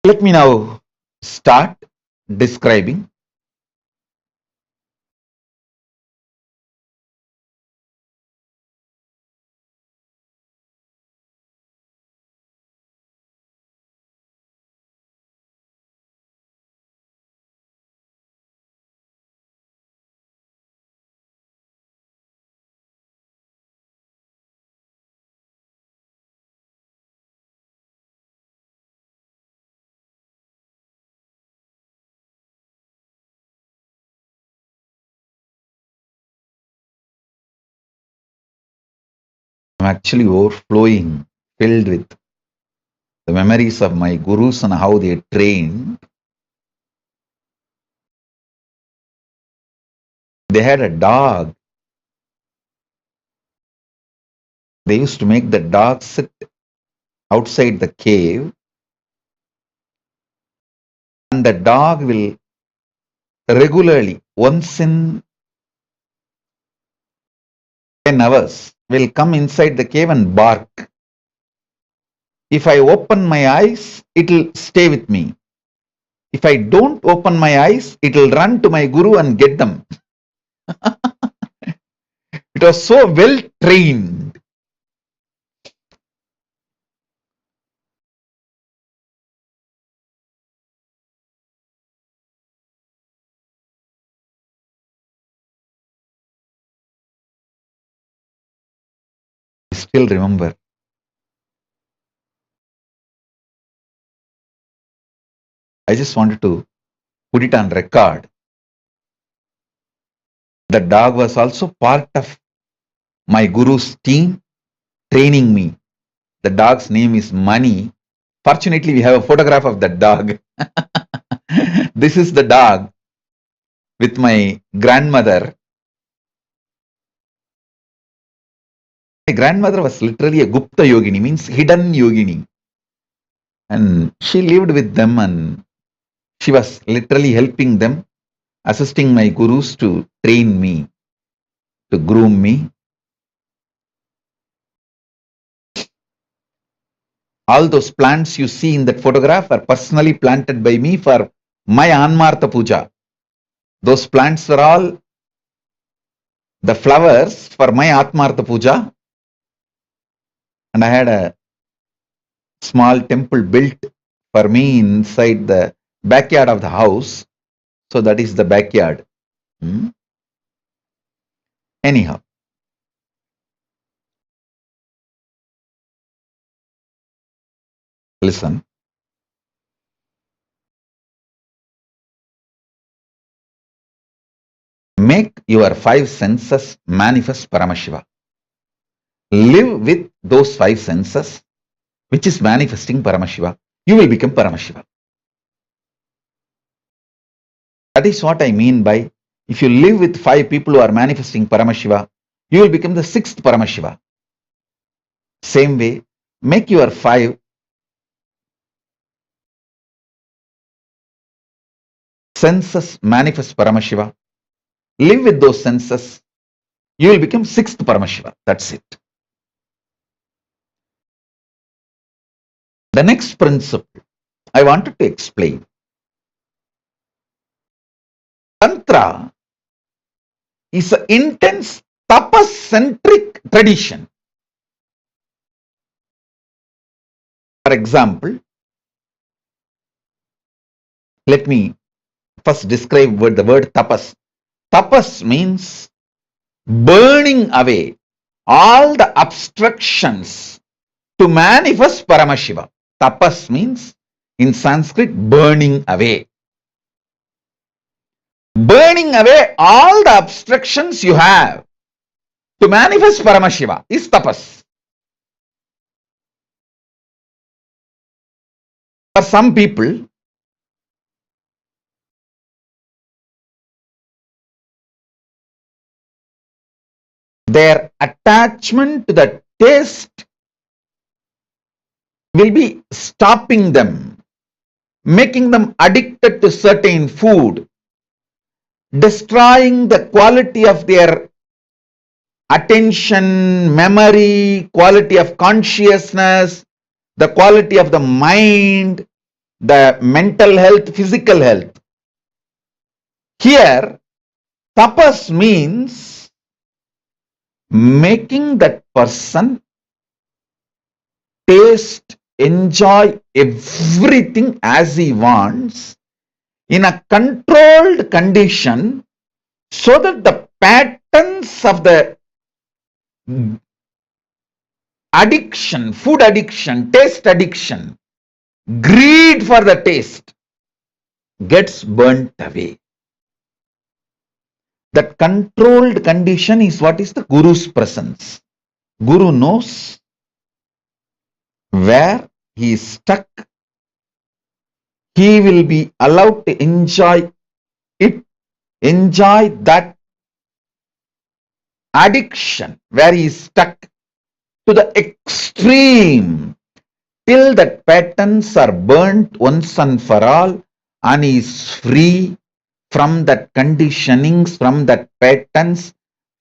Let me now start describing. I'm actually overflowing, filled with the memories of my gurus and how they trained. They had a dog. They used to make the dog sit outside the cave, and the dog will regularly, once in 10 hours, will come inside the cave and bark. If I open my eyes, it will stay with me. If I don't open my eyes, it will run to my guru and get them. It was so well trained. I still remember. I just wanted to put it on record. The dog was also part of my guru's team training me. The dog's name is Money. Fortunately, we have a photograph of that dog. This is the dog with my grandmother. My grandmother was literally a Gupta yogini, means hidden yogini. And she lived with them and she was literally helping them, assisting my gurus to train me, to groom me. All those plants you see in that photograph are personally planted by me for my Anmartha Puja. Those plants are all the flowers for my Atmartha Puja. And I had a small temple built for me inside the backyard of the house. So that is the backyard. Anyhow. Listen. Make your 5 senses manifest Paramashiva. Live with those 5 senses, which is manifesting Paramashiva. You will become Paramashiva. That is what I mean by, if you live with 5 people who are manifesting Paramashiva, you will become the 6th Paramashiva. Same way, make your 5 senses manifest Paramashiva. Live with those senses. You will become 6th Paramashiva. That's it. The next principle I wanted to explain. Tantra is an intense tapas-centric tradition. For example, let me first describe the word tapas. Tapas means burning away all the obstructions to manifest Paramashiva. Tapas means in Sanskrit burning away. Burning away all the obstructions you have to manifest Paramashiva is tapas. For some people, their attachment to the taste will be stopping them, making them addicted to certain food, destroying the quality of their attention, memory, quality of consciousness, the quality of the mind, the mental health, physical health. Here, tapas means making that person taste, enjoy everything as he wants in a controlled condition so that the patterns of the addiction, food addiction, taste addiction, greed for the taste gets burnt away. That controlled condition is what is the Guru's presence. Guru knows where he is stuck. He will be allowed to enjoy it, enjoy that addiction where he is stuck to the extreme till that patterns are burnt once and for all and he is free from that conditionings, from that patterns,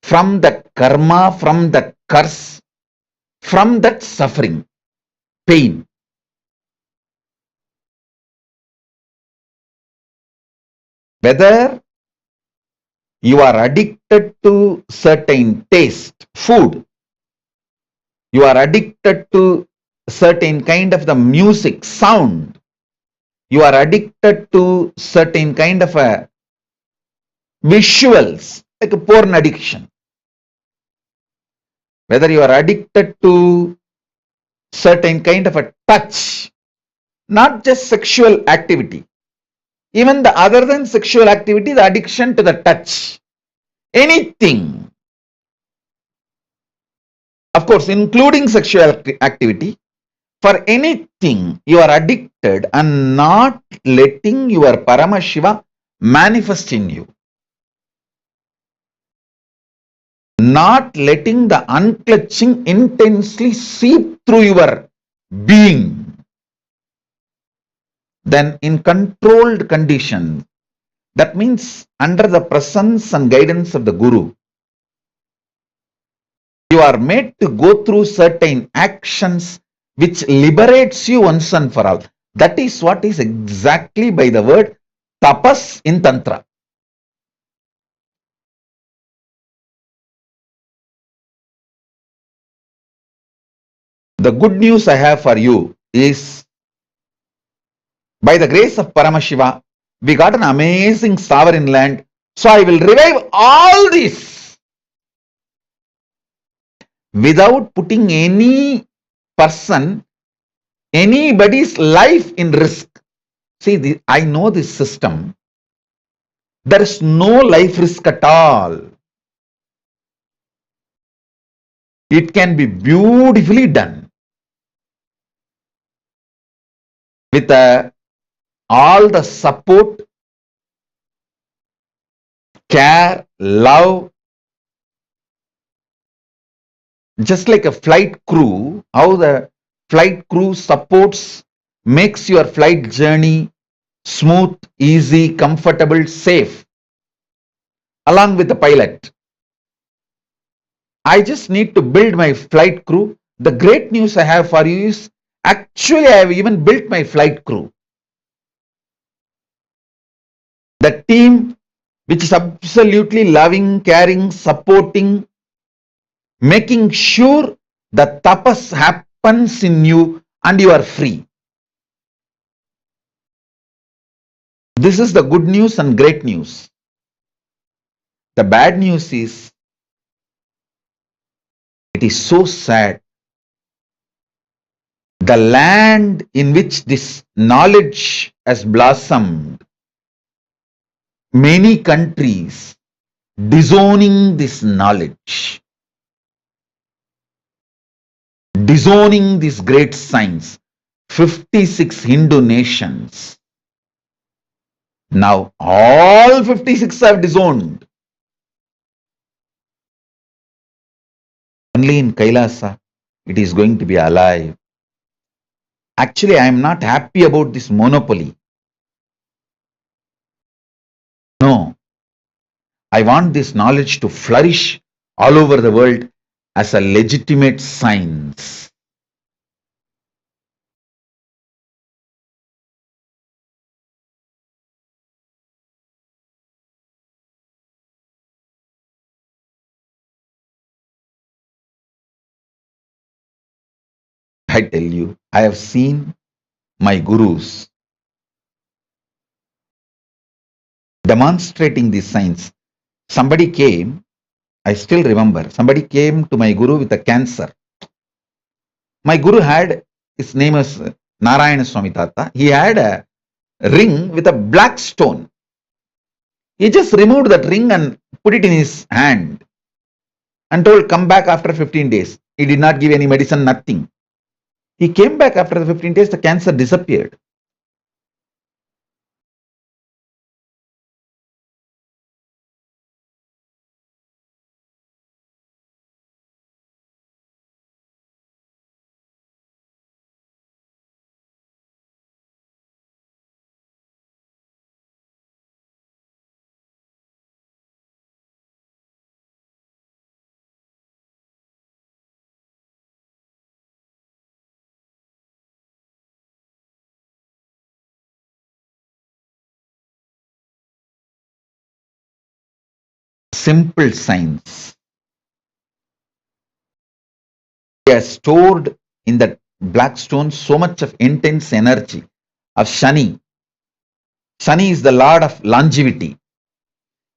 from that karma, from that curse, from that suffering, pain. Whether you are addicted to certain taste, food, you are addicted to certain kind of the music, sound, you are addicted to certain kind of a visuals, like a porn addiction. Whether you are addicted to certain kind of a touch, not just sexual activity, even the other than sexual activity, the addiction to the touch, anything, of course, including sexual activity, for anything you are addicted and not letting your Paramashiva manifest in you. Not letting the unclutching intensely seep through your being. Then in controlled conditions, that means under the presence and guidance of the Guru, you are made to go through certain actions which liberates you once and for all. That is what is exactly by the word tapas in Tantra. The good news I have for you is, by the grace of Paramashiva, we got an amazing sovereign land. So I will revive all this without putting any person, anybody's life in risk. See, I know this system. There is no life risk at all. It can be beautifully done with all the support, care, love, just like a flight crew, how the flight crew supports, makes your flight journey smooth, easy, comfortable, safe, along with the pilot. I just need to build my flight crew. The great news I have for you is, actually I have even built my flight crew. The team which is absolutely loving, caring, supporting, making sure the tapas happens in you and you are free. This is the good news and great news. The bad news is, it is so sad. The land in which this knowledge has blossomed, many countries disowning this knowledge, disowning this great science, 56 Hindu nations. Now all 56 have disowned. Only in Kailasa it is going to be alive. Actually, I am not happy about this monopoly. No. I want this knowledge to flourish all over the world as a legitimate science. I tell you, I have seen my gurus demonstrating this science. Somebody came, I still remember, somebody came to my guru with a cancer. My guru had, his name is Narayana Swami Tata, he had a ring with a black stone. He just removed that ring and put it in his hand and told, come back after 15 days. He did not give any medicine, nothing. He came back after the 15 days, the cancer disappeared. Simple science. He has stored in that black stone so much of intense energy of Shani. Shani is the lord of longevity.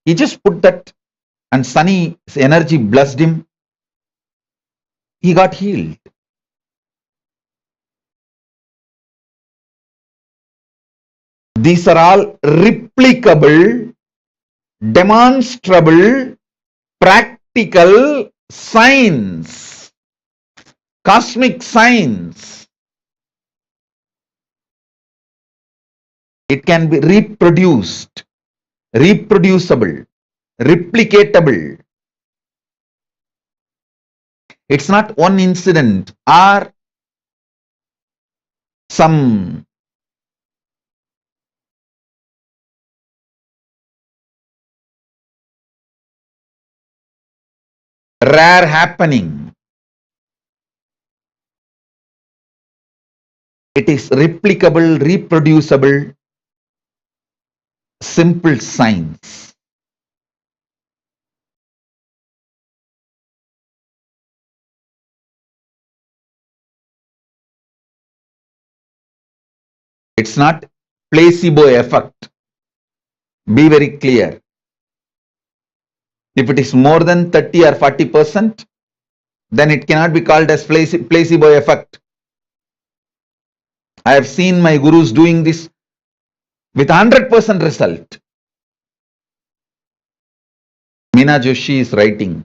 He just put that, and Shani's energy blessed him. He got healed. These are all replicable, demonstrable, practical science, cosmic science. It can be reproduced, reproducible, replicatable. It's not one incident or some rare happening. It is replicable, reproducible, simple science. It's not placebo effect. Be very clear. If it is more than 30 or 40%, then it cannot be called as placebo effect. I have seen my gurus doing this with 100% result. Meena Joshi is writing,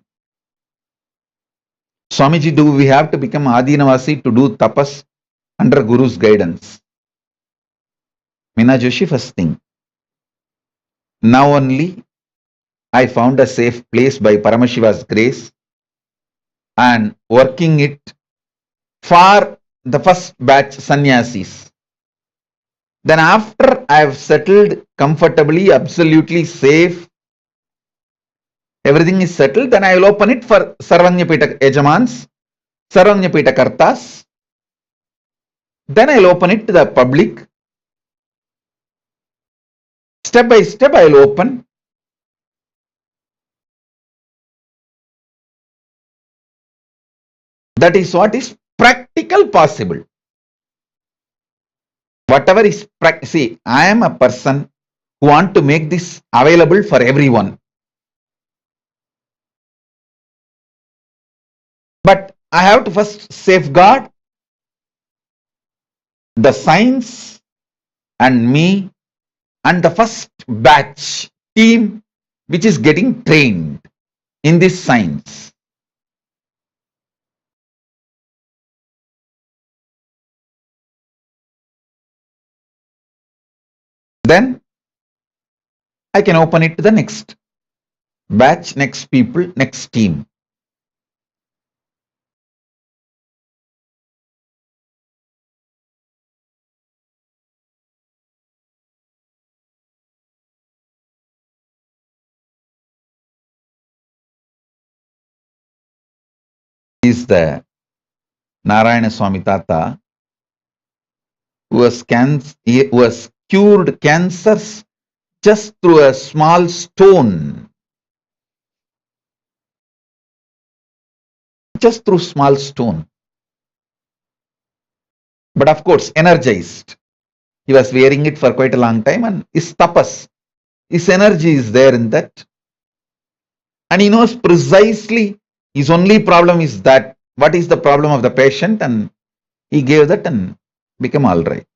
Swamiji, do we have to become Adinavasi to do tapas under Guru's guidance? Meena Joshi, first thing. Now only I found a safe place by Paramashiva's grace and working it for the first batch sannyasis. Then after I have settled comfortably, absolutely safe, everything is settled, then I will open it for Sarvanyapita Ejamans, Sarvanyapita Kartas. Then I will open it to the public. Step by step I will open. That is what is practical possible. Whatever is see, I am a person who want to make this available for everyone. But I have to first safeguard the science and me and the first batch team which is getting trained in this science. Then I can open it to the next batch, next people, next team. Is the Narayana Swami Tata who was cured cancers just through a small stone. Just through small stone. But of course, energized. He was wearing it for quite a long time and his tapas, his energy is there in that. And he knows precisely his only problem is that what is the problem of the patient, and he gave that and became all right.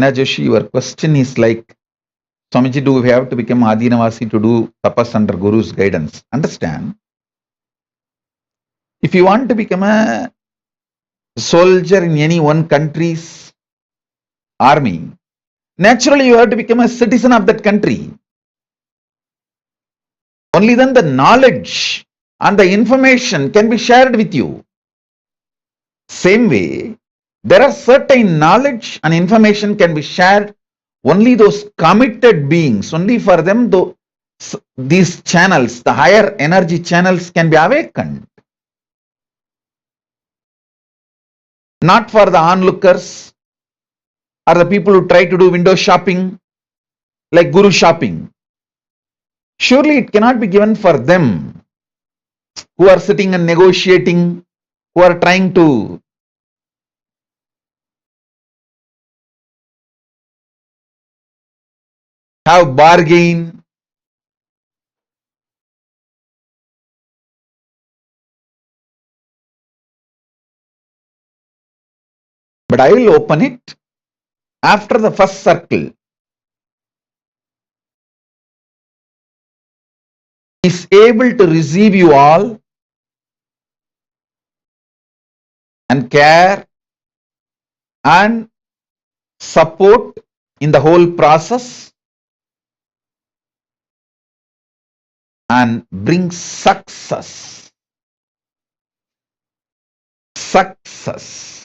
Naina Joshi, your question is like, Swamiji, do we have to become Adinavasi to do tapas under Guru's guidance? Understand? If you want to become a soldier in any one country's army, naturally you have to become a citizen of that country. Only then the knowledge and the information can be shared with you. Same way, there are certain knowledge and information can be shared only those committed beings, only for them these channels, the higher energy channels can be awakened. Not for the onlookers or the people who try to do window shopping like Guru shopping. Surely it cannot be given for them who are sitting and negotiating, who are trying to have bargain. But I will open it after the first circle. Is able to receive you all and care and support in the whole process and bring success. Success.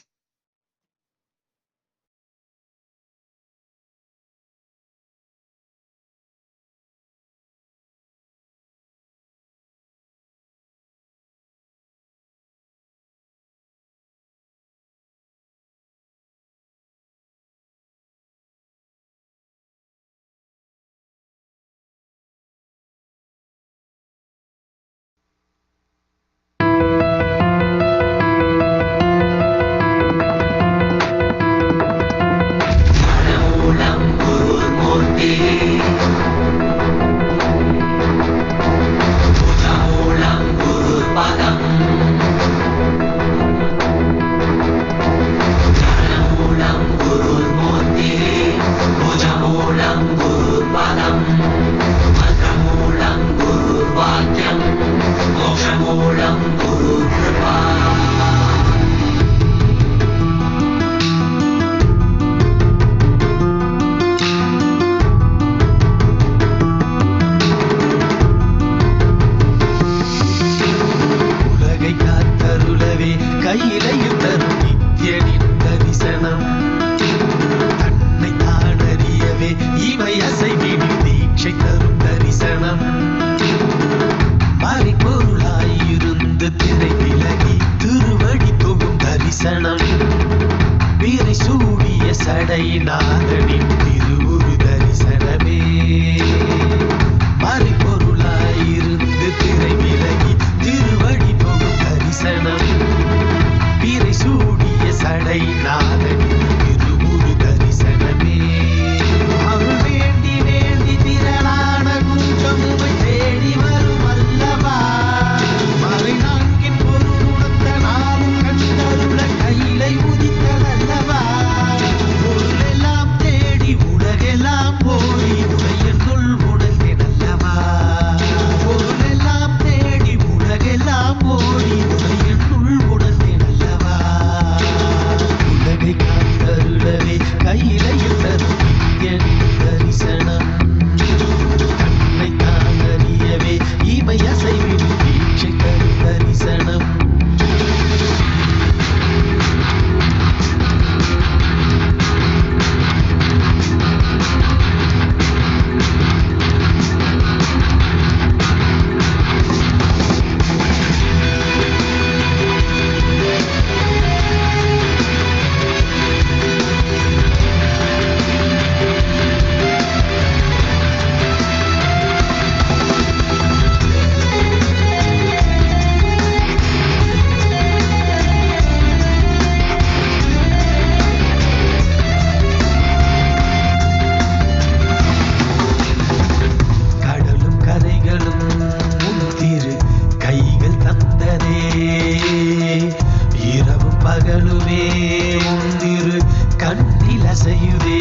கண்ணில் அசையுதே.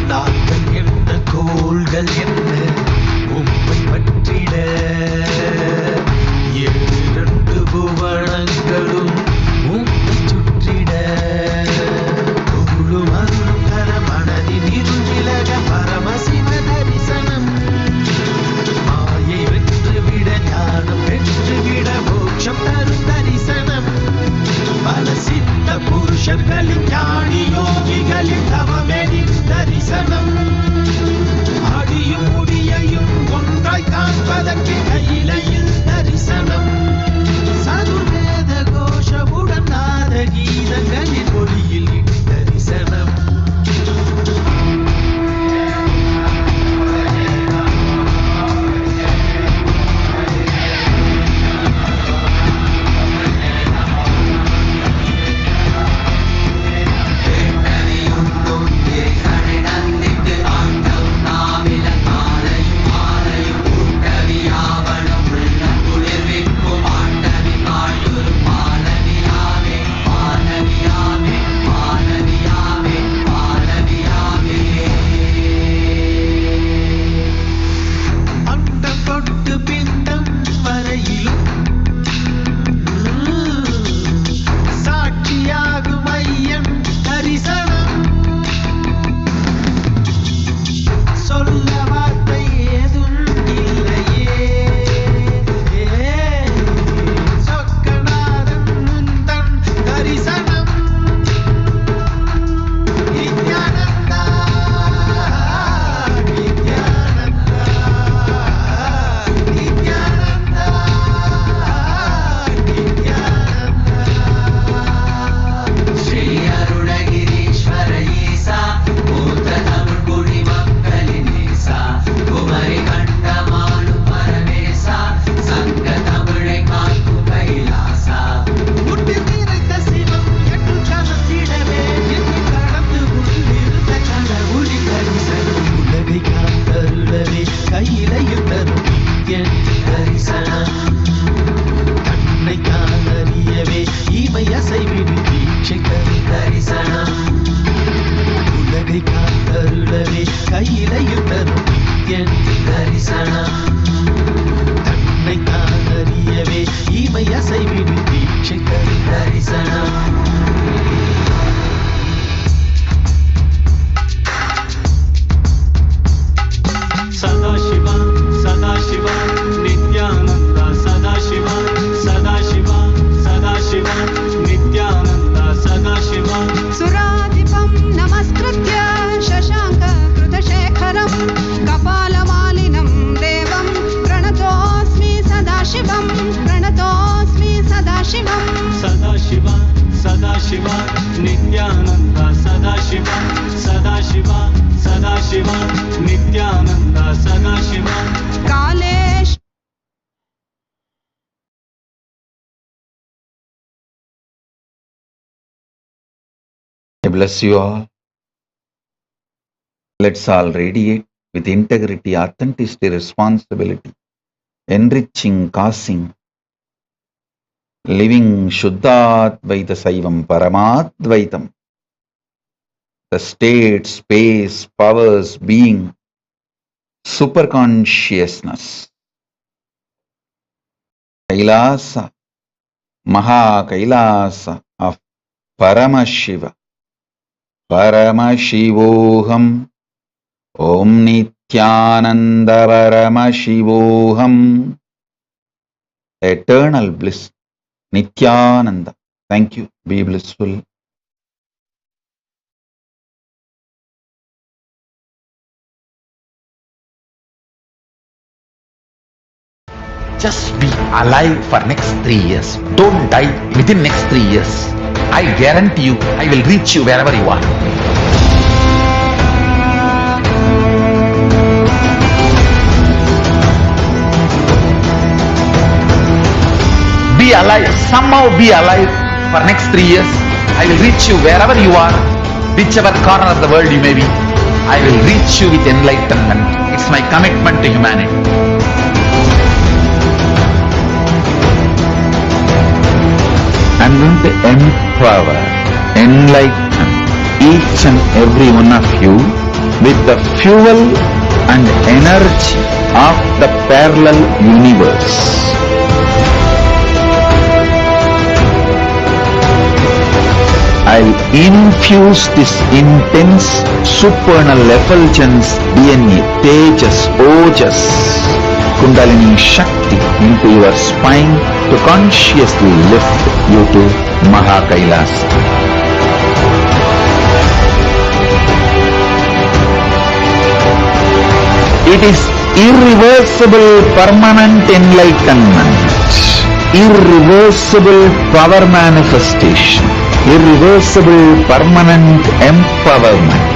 நாங்கள் என்ன கோள்கள் என்ன உம்மை பற்றிட, இரண்டு புவனங்களும் உம்மை சுற்றிட. உருளும் அருளும் கர மனதின் இருவிலக பரமசிவ தரிசனம். மாயை வென்றுவிட ஞானம் பெற்றுவிட மோட்சம் தரும் தரிசனம். பல சித்த புருஷர்களின் ஞானி யோகிகளின் தவமெனின் தரிசனம். அடியும் முடியையும் ஒன்றாய் காண்பதற்கு கையிலையில் தரிசனம். சதுர்வேத கோஷமுடன் நாத கீதங்களின் ஒளியில் தரிசனம். Nithyananda Sadashiva Sadashiva Sadashiva Nithyananda Sadashiva Kalesh. I bless you all. Let's all radiate with integrity, authenticity, responsibility, enriching, causing, living Shuddhadvaita Saivam Paramadvaitam. The state, space, powers, being, superconsciousness. Kailasa, Maha Kailasa of Paramashiva. Paramashivoham Om Nithyananda Paramashivoham. Eternal bliss. Nithyananda. Thank you. Be blissful. Just be alive for next 3 years. Don't die within next 3 years. I guarantee you, I will reach you wherever you are. Be alive, somehow be alive for next 3 years. I will reach you wherever you are, whichever corner of the world you may be. I will reach you with enlightenment. It's my commitment to humanity. I'm going to empower, enlighten, each and every one of you with the fuel and energy of the parallel universe. I'll infuse this intense supernal effulgence DNA, Tejas, Ojas, Kundalini Shakti into your spine to consciously lift you to Kailasa. It is irreversible permanent enlightenment, irreversible power manifestation, irreversible permanent empowerment.